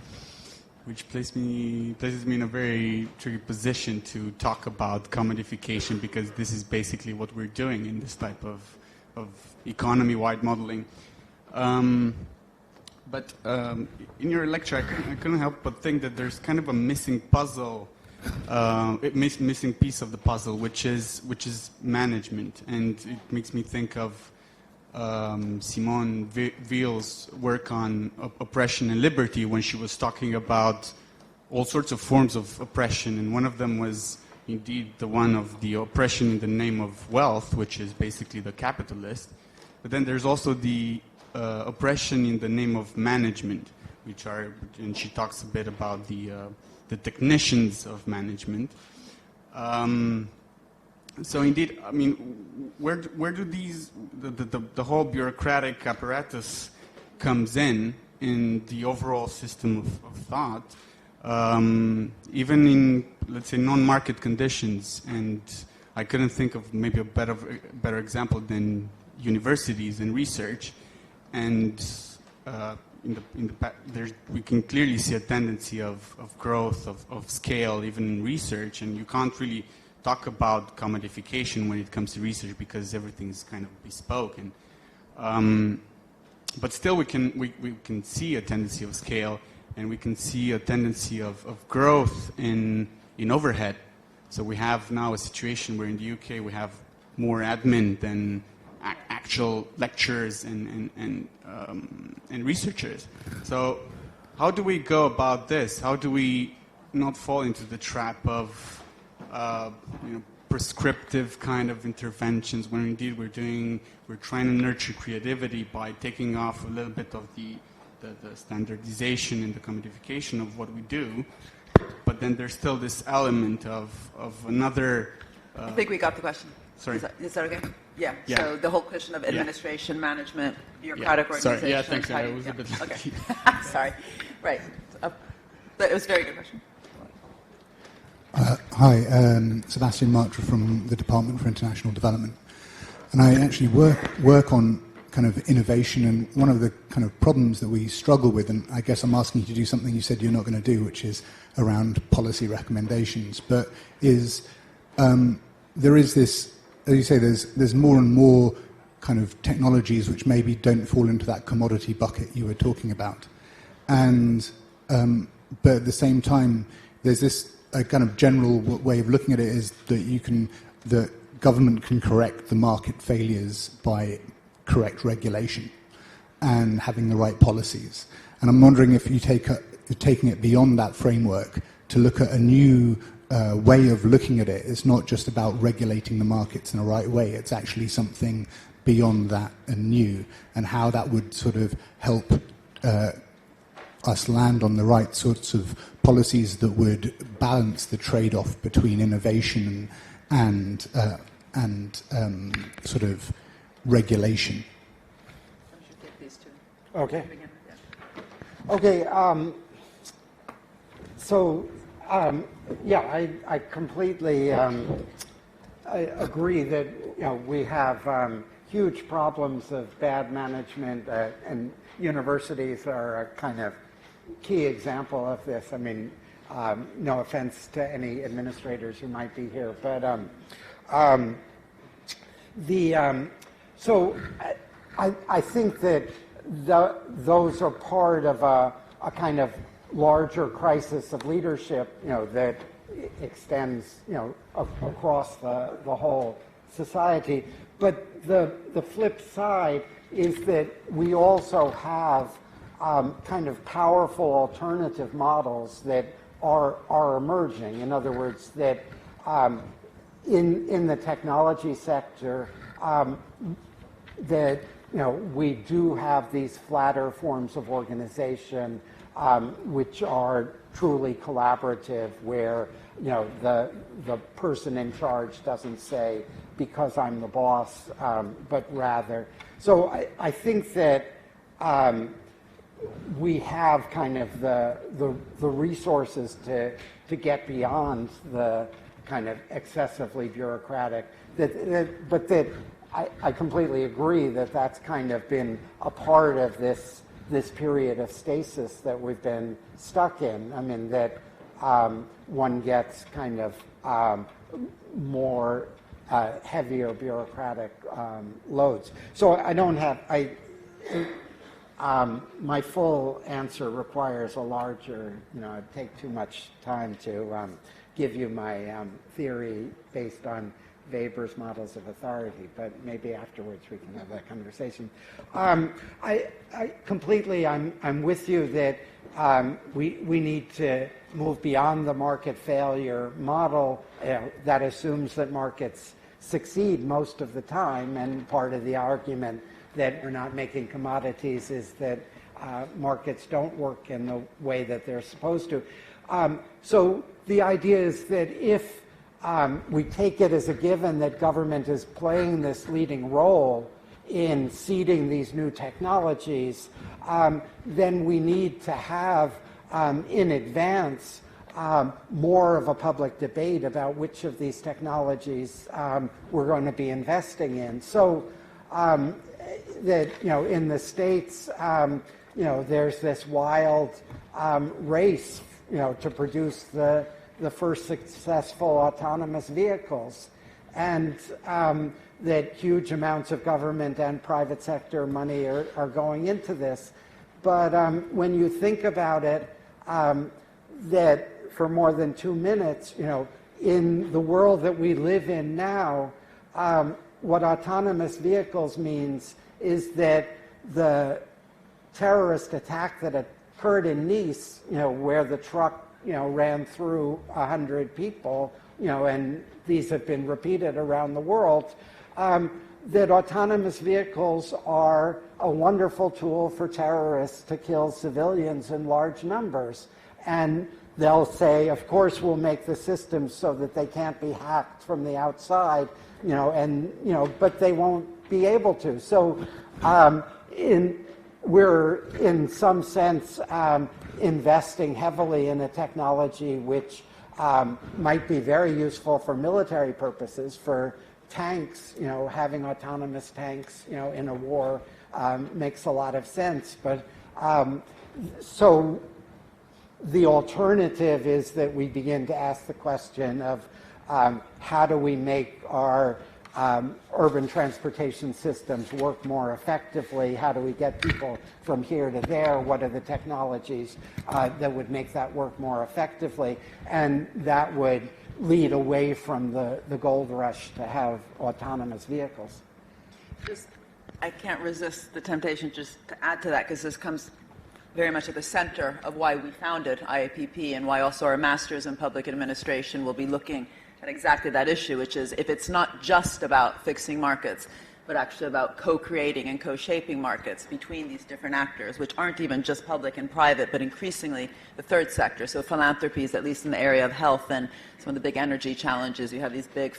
which places me in a very tricky position to talk about commodification, because this is basically what we're doing in this type of economy-wide modeling. But in your lecture, I couldn't help but think that there's kind of a missing puzzle, missing piece of the puzzle, which is management, and it makes me think of Simone Veil's work on oppression and liberty, when she was talking about all sorts of forms of oppression, and one of them was indeed the one of the oppression in the name of wealth, which is basically the capitalist. But then there's also the oppression in the name of management, and she talks a bit about the technicians of management. So indeed, I mean, where do these the whole bureaucratic apparatus comes in the overall system of thought, even in, let's say, non-market conditions? And I couldn't think of maybe a better example than universities and research. And we can clearly see a tendency of growth, of scale, even in research, and you can't really talk about commodification when it comes to research because everything's kind of bespoke. And but still, we can see a tendency of scale, and we can see a tendency of growth in overhead. So we have now a situation where in the UK we have more admin than actual lecturers and researchers. So how do we go about this? How do we not fall into the trap of prescriptive kind of interventions, when indeed we're trying to nurture creativity by taking off a little bit of the standardization and the commodification of what we do. But then there's still this element of another... I think we got the question. Sorry. Is that okay? Yeah. Yeah. So the whole question of administration, management, bureaucratic organization. Sorry. Yeah, thanks. I was a bit lucky. Okay. Sorry. Right. But it was a very good question. Hi, Sebastian Martra from the Department for International Development. And I actually work on kind of innovation, and one of the kind of problems that we struggle with, and I guess I'm asking you to do something you said you're not going to do, which is around policy recommendations, but is there is this, as you say, there's more and more kind of technologies which maybe don't fall into that commodity bucket you were talking about. And but at the same time, there's this a kind of general way of looking at it is that government can correct the market failures by correct regulation and having the right policies. And I'm wondering if you're taking it beyond that framework to look at a new way of looking at it. It's not just about regulating the markets in the right way. It's actually something beyond that and new, and how that would sort of help us land on the right sorts of policies that would balance the trade-off between innovation and sort of regulation. I should take these two. Okay. Okay. I completely I agree that we have huge problems of bad management, and universities are a kind of key example of this. I mean, no offense to any administrators who might be here, but so I think that those are part of a kind of larger crisis of leadership, that extends, across the whole society. But the flip side is that we also have kind of powerful alternative models that are emerging. In other words, that in the technology sector, that we do have these flatter forms of organization, which are truly collaborative, where the person in charge doesn't say, because I'm the boss, but rather. So I think that we have kind of the resources to get beyond the kind of excessively bureaucratic. But that I completely agree that that's kind of been a part of this period of stasis that we've been stuck in. I mean, that one gets kind of more heavier bureaucratic loads. So I don't have, my full answer requires a larger, it'd take too much time to give you my theory based on Weber's models of authority, but maybe afterwards we can have that conversation. I completely, I'm with you that we need to move beyond the market failure model that assumes that markets succeed most of the time, and part of the argument that we're not making commodities is that markets don't work in the way that they're supposed to. So the idea is that if we take it as a given that government is playing this leading role in seeding these new technologies, then we need to have in advance more of a public debate about which of these technologies we're going to be investing in. So that in the States, there's this wild race, to produce the first successful autonomous vehicles, and that huge amounts of government and private sector money are going into this. But when you think about it, that for more than 2 minutes, in the world that we live in now, what autonomous vehicles means is that the terrorist attack that occurred in Nice, where the truck ran through 100 people, and these have been repeated around the world, that autonomous vehicles are a wonderful tool for terrorists to kill civilians in large numbers. And they'll say, of course, we'll make the systems so that they can't be hacked from the outside, but they won't be able to. So we're, in some sense, investing heavily in a technology which might be very useful for military purposes, for tanks, having autonomous tanks, in a war makes a lot of sense. But so the alternative is that we begin to ask the question of how do we make our urban transportation systems work more effectively? How do we get people from here to there? What are the technologies that would make that work more effectively? And that would lead away from the gold rush to have autonomous vehicles. I can't resist the temptation just to add to that, because this comes very much at the center of why we founded IIPP and why also our Masters in Public Administration will be looking at exactly that issue, which is if it's not just about fixing markets, but actually about co-creating and co-shaping markets between these different actors, which aren't even just public and private, but increasingly the third sector. So philanthropies, at least in the area of health and some of the big energy challenges, you have these big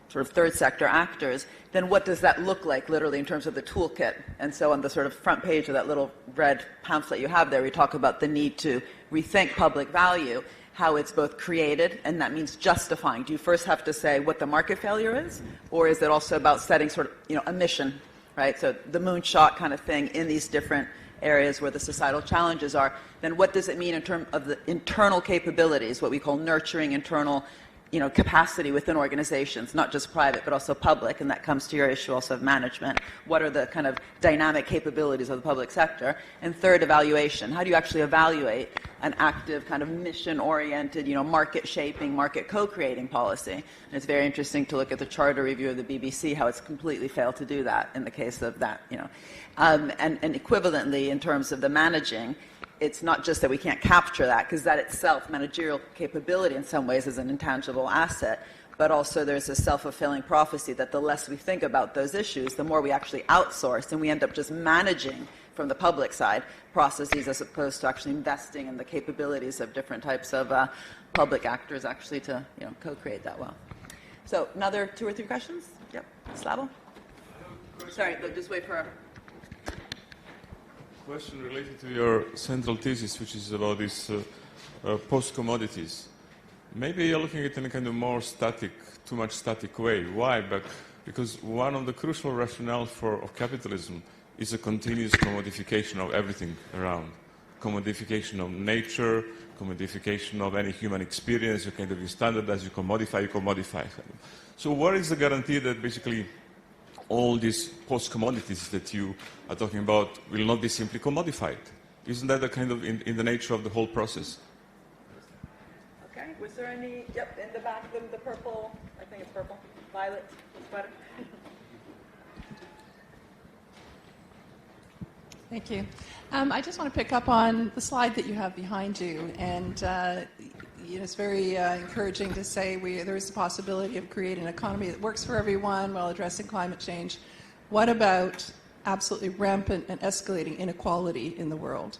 sort of third sector actors. Then what does that look like literally in terms of the toolkit? And so on the sort of front page of that little red pamphlet you have there, we talk about the need to rethink public value, how it's both created, and that means justifying. Do you first have to say what the market failure is, or is it also about setting sort of, a mission, right? So the moonshot kind of thing in these different areas where the societal challenges are. Then what does it mean in terms of the internal capabilities, what we call nurturing internal capacity within organizations, not just private, but also public, and that comes to your issue also of management. What are the kind of dynamic capabilities of the public sector? And third, evaluation. How do you actually evaluate an active kind of mission-oriented, market shaping, market co-creating policy? And it's very interesting to look at the charter review of the BBC, how it's completely failed to do that in the case of that, and equivalently in terms of the managing, it's not just that we can't capture that, because that itself, managerial capability in some ways, is an intangible asset, but also there's a self-fulfilling prophecy that the less we think about those issues, the more we actually outsource, and we end up just managing from the public side processes as opposed to actually investing in the capabilities of different types of public actors actually to co-create that well. So another 2 or 3 questions? Yep. Slavo? Sorry, but just wait for a question related to your central thesis, which is about this post-commodities. Maybe you're looking at it in a kind of more static, too much static way. Why? Because one of the crucial rationales of capitalism is a continuous commodification of everything around. Commodification of nature, commodification of any human experience. You standardize, you commodify. So what is the guarantee that basically all these post-commodities that you are talking about will not be simply commodified? Isn't that a kind of in the nature of the whole process? Okay. Was there any? Yep, in the back, the purple. I think it's purple. Violet sweater. Thank you. I just want to pick up on the slide that you have behind you, and it's very encouraging to say there is a possibility of creating an economy that works for everyone while addressing climate change. What about absolutely rampant and escalating inequality in the world?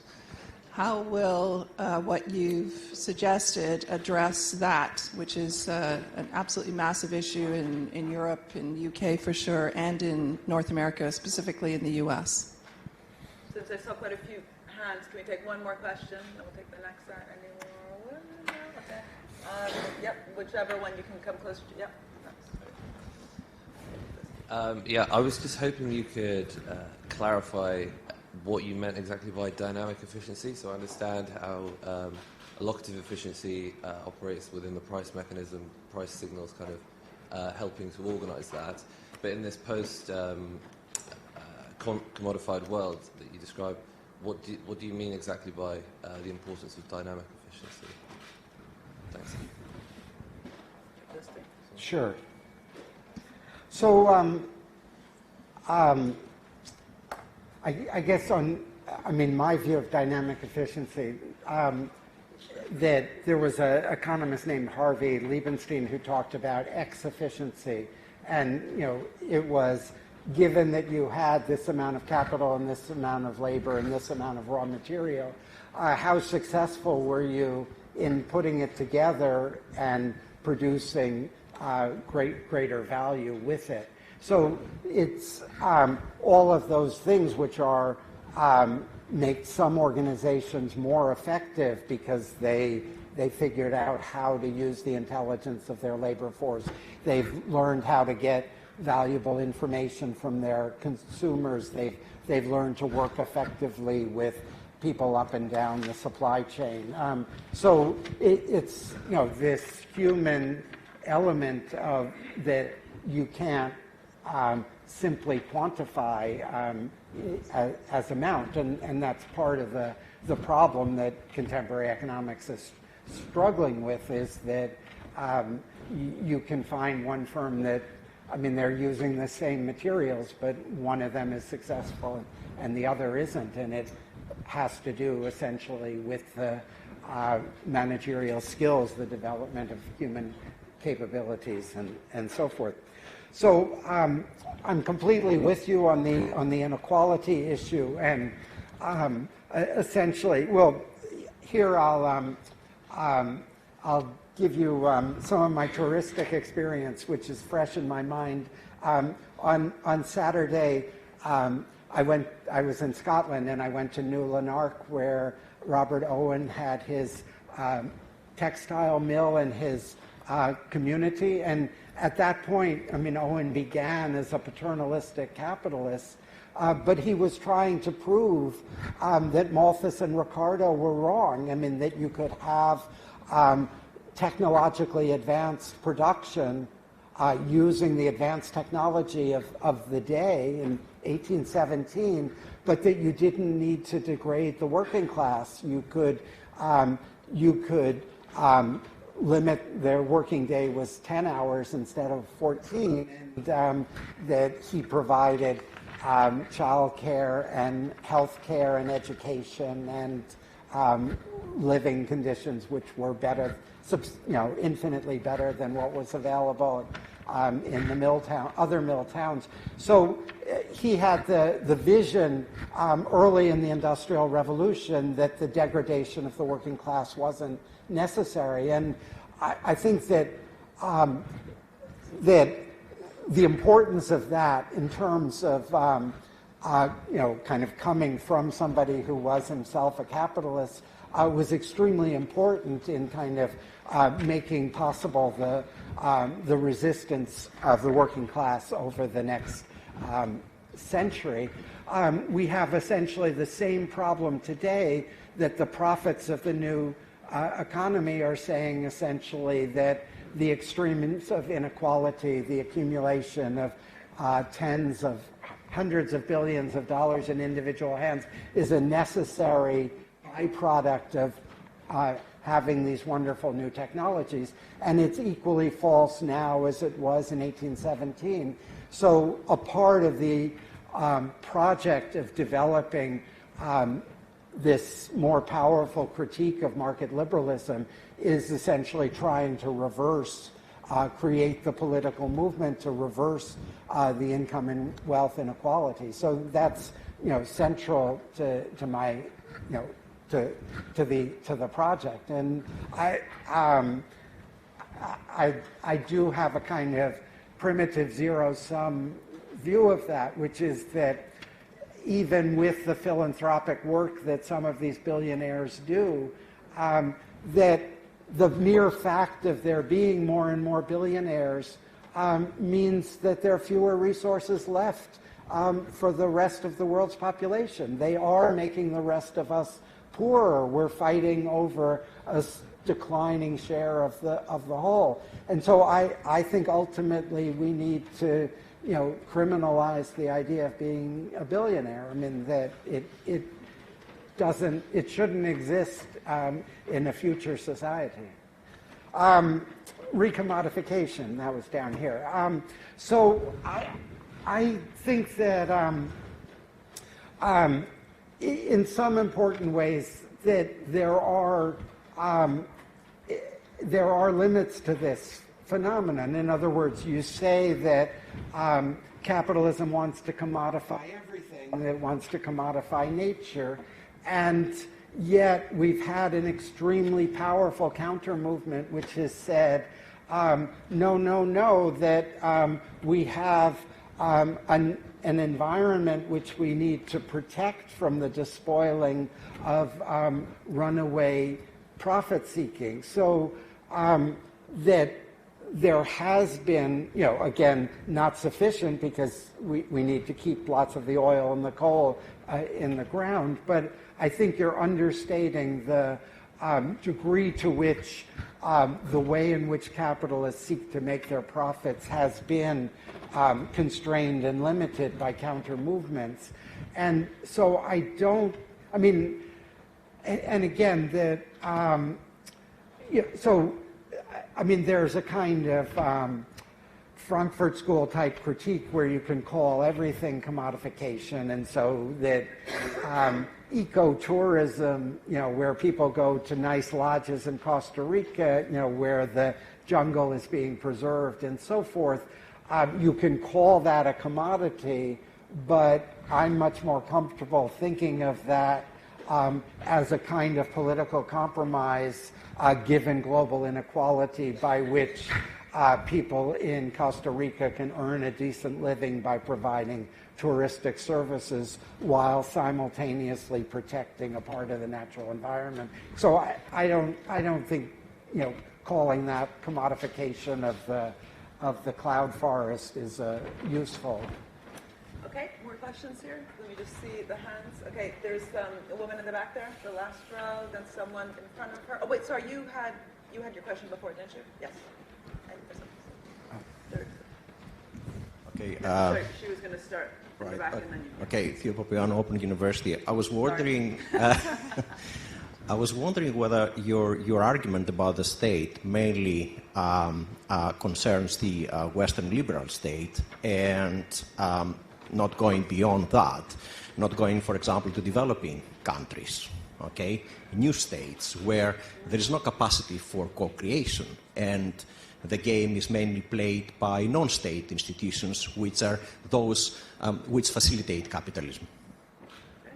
How will what you've suggested address that, which is an absolutely massive issue in Europe, in the UK for sure, and in North America, specifically in the US? Since I saw quite a few hands, can we take one more question? Then we'll take the next one. Okay. Yep, whichever one you can come closer to. Yep. I was just hoping you could clarify what you meant exactly by dynamic efficiency. So I understand how allocative efficiency operates within the price mechanism, price signals kind of helping to organize that. But in this post-commodified world that you describe, what do you mean exactly by the importance of dynamic efficiency? Thanks. Sure. So I guess my view of dynamic efficiency, that there was an economist named Harvey Liebenstein who talked about X efficiency. And, it was given that you had this amount of capital and this amount of labor and this amount of raw material, how successful were you in putting it together and producing greater value with it? So it's all of those things which are make some organizations more effective because they figured out how to use the intelligence of their labor force. They've learned how to get valuable information from their consumers. They've learned to work effectively with people up and down the supply chain. So it's this human element of that you can't simply quantify as amount, and that's part of the problem that contemporary economics is struggling with, is that you can find one firm that, they're using the same materials, but one of them is successful and the other isn't, and it has to do essentially with the managerial skills, the development of human capabilities, and so forth. So I'm completely with you on the inequality issue, and essentially, well, here I'll give you some of my touristic experience, which is fresh in my mind. On Saturday, I was in Scotland, and I went to New Lanark, where Robert Owen had his textile mill and his community. And at that point, Owen began as a paternalistic capitalist, but he was trying to prove that Malthus and Ricardo were wrong. That you could have technologically advanced production using the advanced technology of the day in 1817, but that you didn't need to degrade the working class. You could limit their working day was 10 hours instead of 14, and that he provided child care and health care and education and living conditions which were better, infinitely better than what was available in the other mill towns. So he had the vision early in the Industrial Revolution that the degradation of the working class wasn't necessary, and I think that that the importance of that in terms of kind of coming from somebody who was himself a capitalist was extremely important in kind of making possible the resistance of the working class over the next century. We have essentially the same problem today, that the prophets of the new economy are saying essentially that the extremes of inequality, the accumulation of tens of hundreds of billions of dollars in individual hands, is a necessary byproduct of having these wonderful new technologies. And it's equally false now as it was in 1817. So a part of the project of developing this more powerful critique of market liberalism is essentially trying to reverse, create the political movement to reverse the income and wealth inequality. So that's central to my to the project, and I do have a kind of primitive zero-sum view of that, which is that even with the philanthropic work that some of these billionaires do, that the mere fact of there being more and more billionaires means that there are fewer resources left for the rest of the world's population. They are making the rest of us poorer. We're fighting over a declining share of the whole. And so I think ultimately we need to criminalize the idea of being a billionaire. That it shouldn't exist in a future society. Recommodification, that was down here. So I think that in some important ways that there are there are limits to this phenomenon. In other words, you say that capitalism wants to commodify everything, and it wants to commodify nature, and yet we've had an extremely powerful counter-movement which has said, no, that we have an environment which we need to protect from the despoiling of runaway profit-seeking. So that there has been, again, not sufficient because we need to keep lots of the oil and the coal in the ground, but I think you're understating the degree to which the way in which capitalists seek to make their profits has been constrained and limited by counter movements. And so there's a kind of Frankfurt School type critique where you can call everything commodification, and so that ecotourism, where people go to nice lodges in Costa Rica, where the jungle is being preserved and so forth, you can call that a commodity, but I'm much more comfortable thinking of that as a kind of political compromise given global inequality by which people in Costa Rica can earn a decent living by providing touristic services while simultaneously protecting a part of the natural environment. So I don't think calling that commodification of the cloud forest is useful. Okay, more questions here? Let me just see the hands. Okay, there's a woman in the back there, the last row, then someone in front of her. Oh wait, sorry, you had your question before, didn't you? Yes. Okay. Sorry, she was going to start in the Right. back and then you. Okay, Theo Papiano, Open University. I was wondering, whether your argument about the state mainly concerns the Western liberal state and not going beyond that, not going, for example, to developing countries, okay, new states where there is no capacity for co-creation, and the game is mainly played by non-state institutions, which are those which facilitate capitalism. Okay.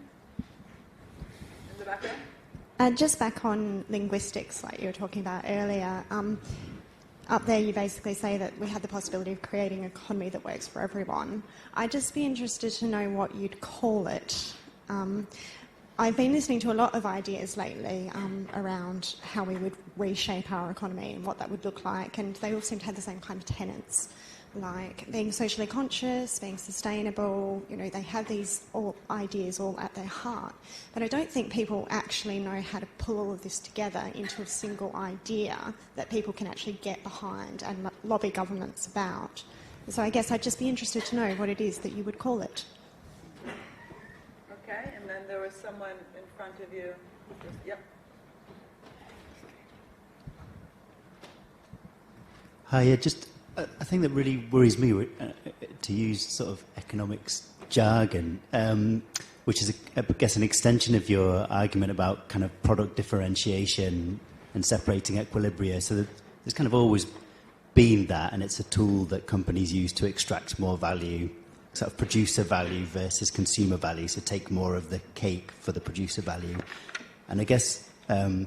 In the back there? Just back on linguistics, like you were talking about earlier, up there you basically say that we had the possibility of creating an economy that works for everyone. I'd just be interested to know what you'd call it. I've been listening to a lot of ideas lately around how we would reshape our economy and what that would look like, and they all seem to have the same kind of tenets, like being socially conscious, being sustainable. They have these ideas all at their heart, but I don't think people actually know how to pull all of this together into a single idea that people can actually get behind and lobby governments about. So I guess I'd just be interested to know what it is that you would call it. Okay, and then there was someone in front of you. Yep. Hi, just I think that really worries me, to use sort of economics jargon, which is, I guess, an extension of your argument about kind of product differentiation and separating equilibria. So that there's kind of always been that, and it's a tool that companies use to extract more value, sort of producer value versus consumer value, so take more of the cake for the producer value. And I guess the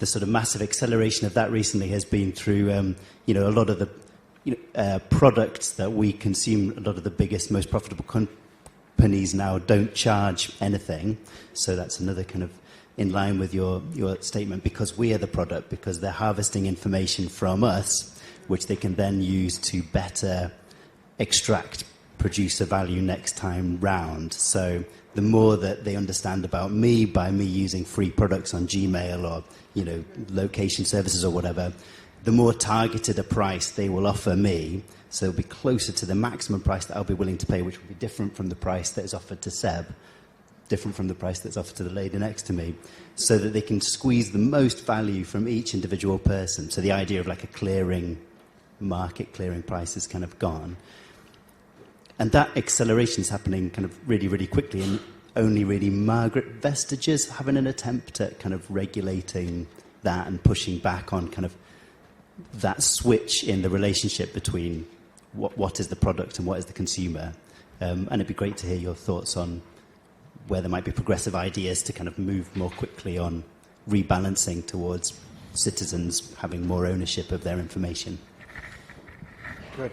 sort of massive acceleration of that recently has been through, a lot of the products that we consume. A lot of the biggest, most profitable companies now don't charge anything. So that's another kind of in line with your statement, because we are the product, because they're harvesting information from us, which they can then use to better extract producer value next time round. So the more that they understand about me by me using free products on Gmail or, location services or whatever, the more targeted a price they will offer me. So it'll be closer to the maximum price that I'll be willing to pay, which will be different from the price that is offered to Seb, different from the price that's offered to the lady next to me, so that they can squeeze the most value from each individual person. So the idea of like a clearing market, clearing price is kind of gone. And that acceleration is happening kind of really, really quickly, and only really Margaret Vestager's having an attempt at kind of regulating that and pushing back on kind of that switch in the relationship between what is the product and what is the consumer. And it'd be great to hear your thoughts on where there might be progressive ideas to kind of move more quickly on rebalancing towards citizens having more ownership of their information. Good.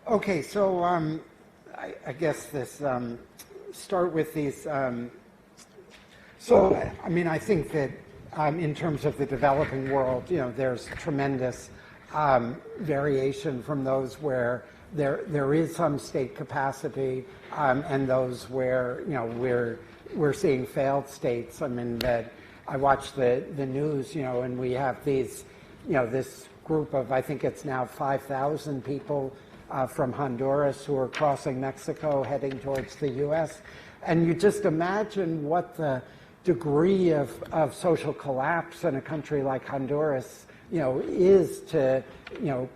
Okay, so I guess this start with these. So I mean, I think that in terms of the developing world, there's tremendous variation from those where there is some state capacity and those where we're seeing failed states. I mean, that I watch the news, and we have these, this group of, I think it's now 5,000 people from Honduras who are crossing Mexico heading towards the U.S. And you just imagine what the degree of social collapse in a country like Honduras, is to,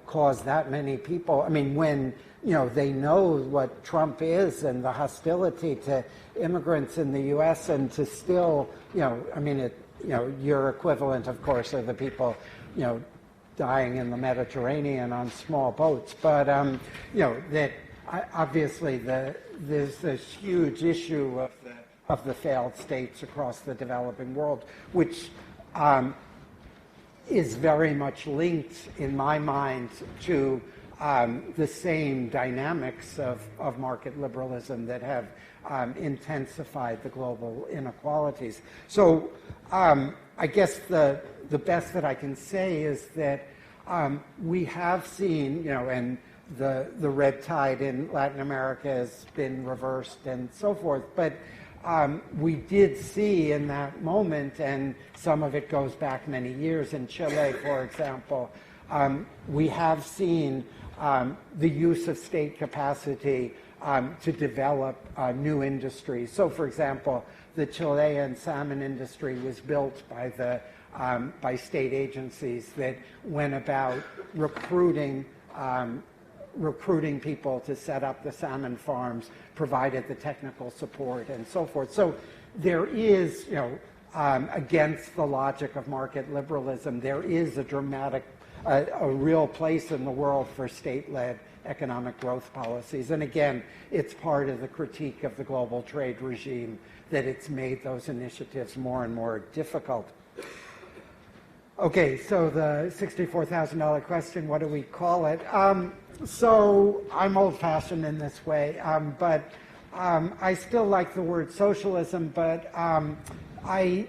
cause that many people. I mean, when, they know what Trump is and the hostility to immigrants in the U.S. and to still, I mean, your equivalent, of course, are the people, dying in the Mediterranean on small boats. But, that obviously there's this huge issue of the failed states across the developing world, which is very much linked, in my mind, to the same dynamics of market liberalism that have intensified the global inequalities. So I guess the best that I can say is that we have seen, and the red tide in Latin America has been reversed and so forth, but we did see in that moment, and some of it goes back many years, in Chile, for example, we have seen the use of state capacity to develop new industries. So, for example, the Chilean salmon industry was built by state agencies that went about recruiting people to set up the salmon farms, provided the technical support, and so forth. So there is, against the logic of market liberalism, there is a dramatic, a real place in the world for state-led economic growth policies. And again, it's part of the critique of the global trade regime that it's made those initiatives more and more difficult. Okay, so the $64,000 question, what do we call it? So I'm old-fashioned in this way, but I still like the word socialism, but I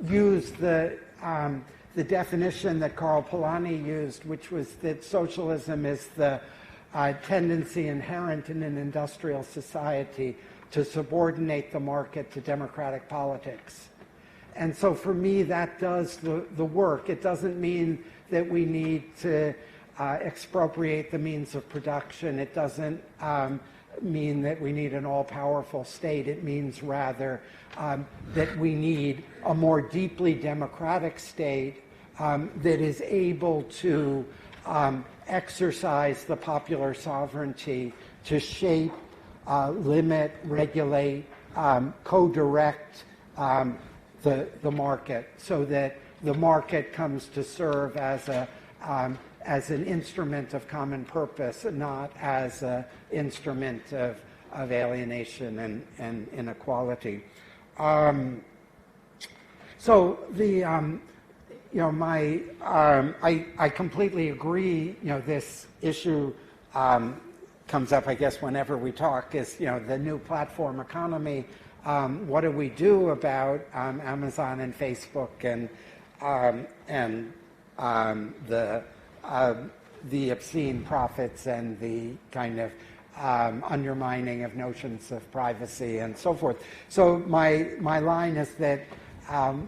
use the definition that Karl Polanyi used, which was that socialism is the tendency inherent in an industrial society to subordinate the market to democratic politics. And so for me, that does the work. It doesn't mean that we need to expropriate the means of production. It doesn't mean that we need an all-powerful state. It means rather that we need a more deeply democratic state that is able to exercise the popular sovereignty to shape, limit, regulate, co-direct the market, so that the market comes to serve as an instrument of common purpose, not as an instrument of alienation and inequality. So the I completely agree. This issue comes up, I guess, whenever we talk. Is the new platform economy. What do we do about Amazon and Facebook and the obscene profits and the kind of undermining of notions of privacy and so forth? So my line is that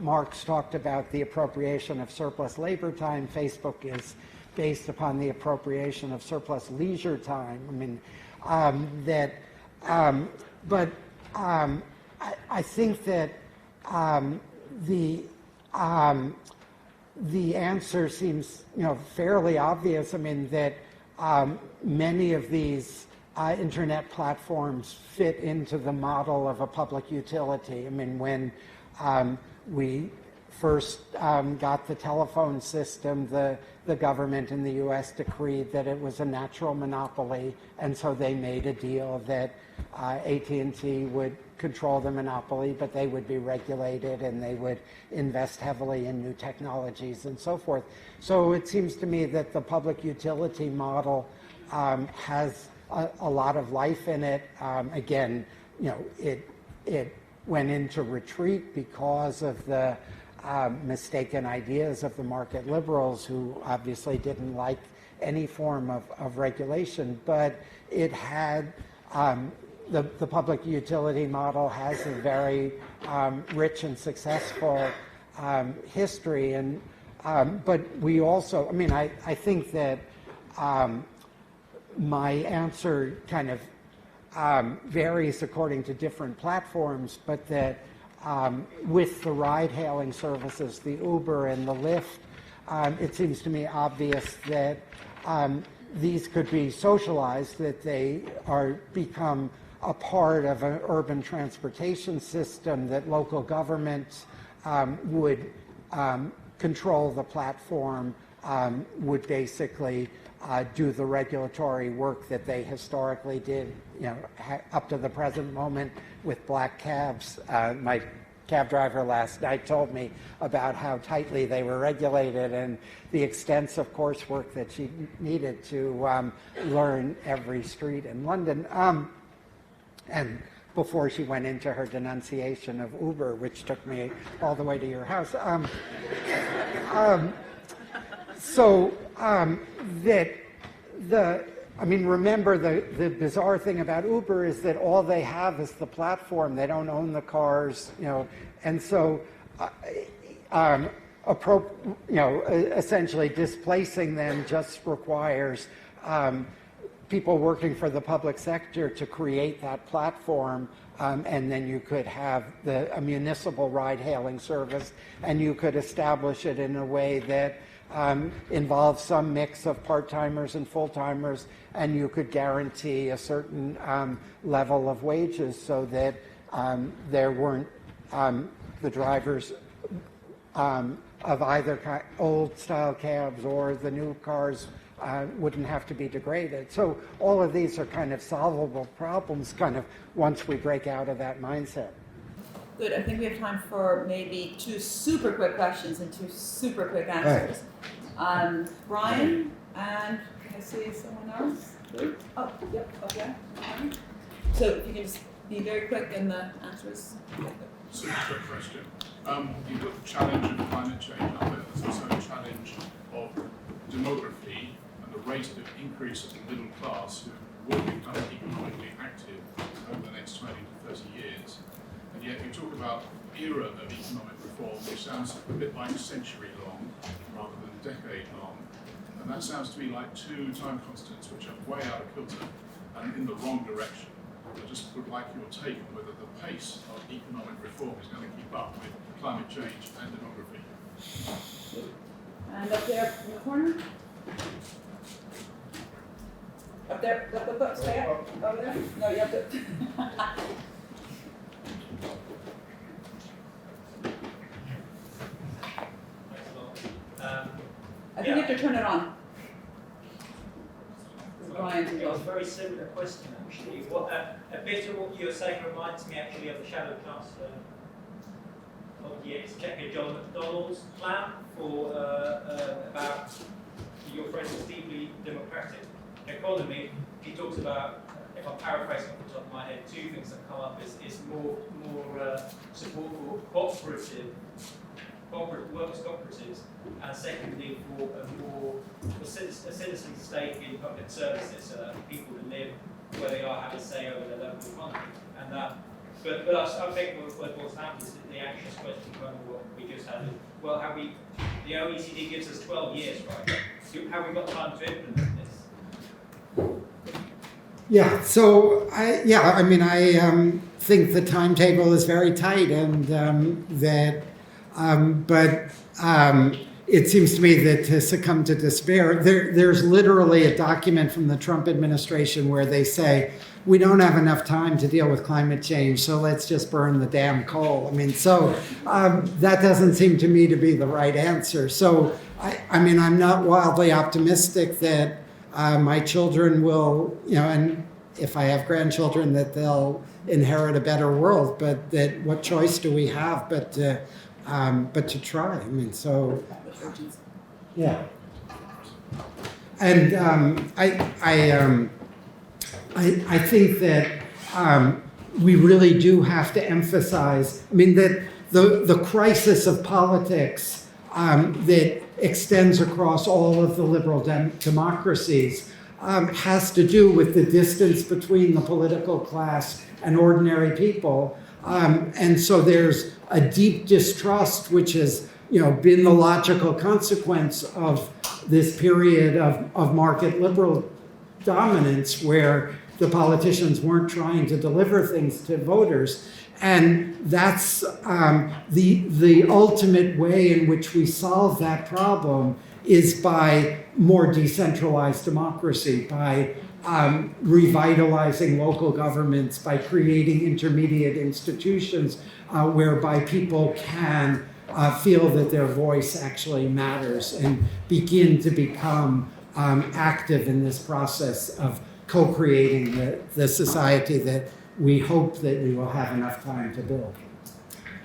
Marx talked about the appropriation of surplus labor time. Facebook is based upon the appropriation of surplus leisure time. I mean, I think that the answer seems, fairly obvious. I mean, that many of these internet platforms fit into the model of a public utility. I mean, when we first got the telephone system, the government in the US decreed that it was a natural monopoly, and so they made a deal that AT&T would control the monopoly, but they would be regulated and they would invest heavily in new technologies and so forth. So it seems to me that the public utility model has a lot of life in it. Again, it went into retreat because of the mistaken ideas of the market liberals, who obviously didn't like any form of regulation, but it had the public utility model has a very rich and successful history, and but we also, I think that my answer kind of varies according to different platforms, but that with the ride-hailing services, the Uber and the Lyft, it seems to me obvious that these could be socialized, that they become a part of an urban transportation system, that local governments would control the platform, would basically do the regulatory work that they historically did, up to the present moment with black cabs. My cab driver last night told me about how tightly they were regulated and the extensive coursework that she needed to learn every street in London. And before she went into her denunciation of Uber, which took me all the way to your house. Remember the bizarre thing about Uber is that all they have is the platform. They don't own the cars, and so essentially displacing them just requires people working for the public sector to create that platform, and then you could have a municipal ride-hailing service, and you could establish it in a way that involves some mix of part-timers and full-timers, and you could guarantee a certain level of wages so that there weren't the drivers of either old-style cabs or the new cars wouldn't have to be degraded. So all of these are kind of solvable problems kind of once we break out of that mindset. Good. I think we have time for maybe 2 super quick questions and 2 super quick answers. Brian, and can I see someone else? Oh, yep, okay. So if you can just be very quick in the answers. Super quick question. You've got the challenge of climate change out there. There's also a challenge of demography and the rate of increase of the middle class who will become economically active over the next 20 to 30 years. And yet you talk about era of economic reform, which sounds a bit like century long rather than decade long. And that sounds to me like 2 time constants which are way out of kilter and in the wrong direction. I just would like your take on whether the pace of economic reform is going to keep up with climate change and demography. And up there in the corner. Up there, look, stay up, over there. No, you have to. I think you have to turn it on. It was a very similar question, actually. A bit of what you were saying reminds me, actually, of the shadow class of the ex-Exchequer John McDonnell's plan for about your friend's deeply democratic economy. He talks about, if I'm paraphrasing off the top of my head, 2 things that come up is more support for workers' cooperatives, and secondly for citizens' stake in public services, so that people who live where they are have a say over their local economy. And that, but I think what boils down to is the anxious question, kind of what we just had. Well, the OECD gives us 12 years, right? Have we got time to implement this? Yeah. So I think the timetable is very tight, and it seems to me that to succumb to despair, there's literally a document from the Trump administration where they say, we don't have enough time to deal with climate change, so let's just burn the damn coal. I mean, so that doesn't seem to me to be the right answer. So, I mean, I'm not wildly optimistic that my children will, and if I have grandchildren, that they'll inherit a better world, but that what choice do we have but to try? I mean, so, yeah. And I think that we really do have to emphasize, I mean, that the crisis of politics that extends across all of the liberal democracies has to do with the distance between the political class and ordinary people. And so there's a deep distrust, which has been the logical consequence of this period of market liberal dominance, where the politicians weren't trying to deliver things to voters. And that's the ultimate way in which we solve that problem is by more decentralized democracy, by revitalizing local governments, by creating intermediate institutions whereby people can feel that their voice actually matters and begin to become active in this process of co-creating the society that we hope that we will have enough time to build.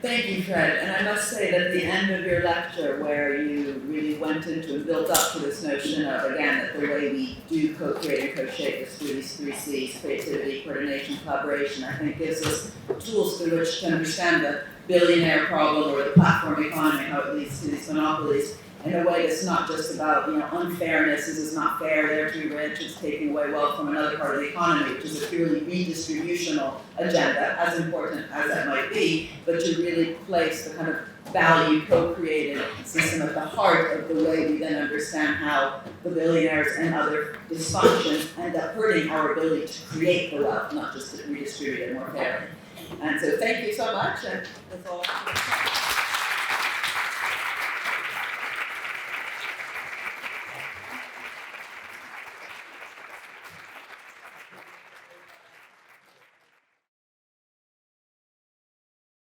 Thank you, Fred. And I must say that at the end of your lecture, where you really went into and built up to this notion of, again, that the way we do co-create and co-shape is through these 3 C's, creativity, coordination, collaboration, I think gives us tools through which to understand the billionaire problem or the platform economy, how it leads to these monopolies, in a way that's not just about, unfairness, this is not fair, they're too rich, it's taking away wealth from another part of the economy, which is a purely redistributional agenda, as important as that might be, but to really place the kind of value co-created system at the heart of the way we then understand how the billionaires and other dysfunctions end up hurting our ability to create the wealth, not just to redistribute it more fairly. And so thank you so much, and that's all.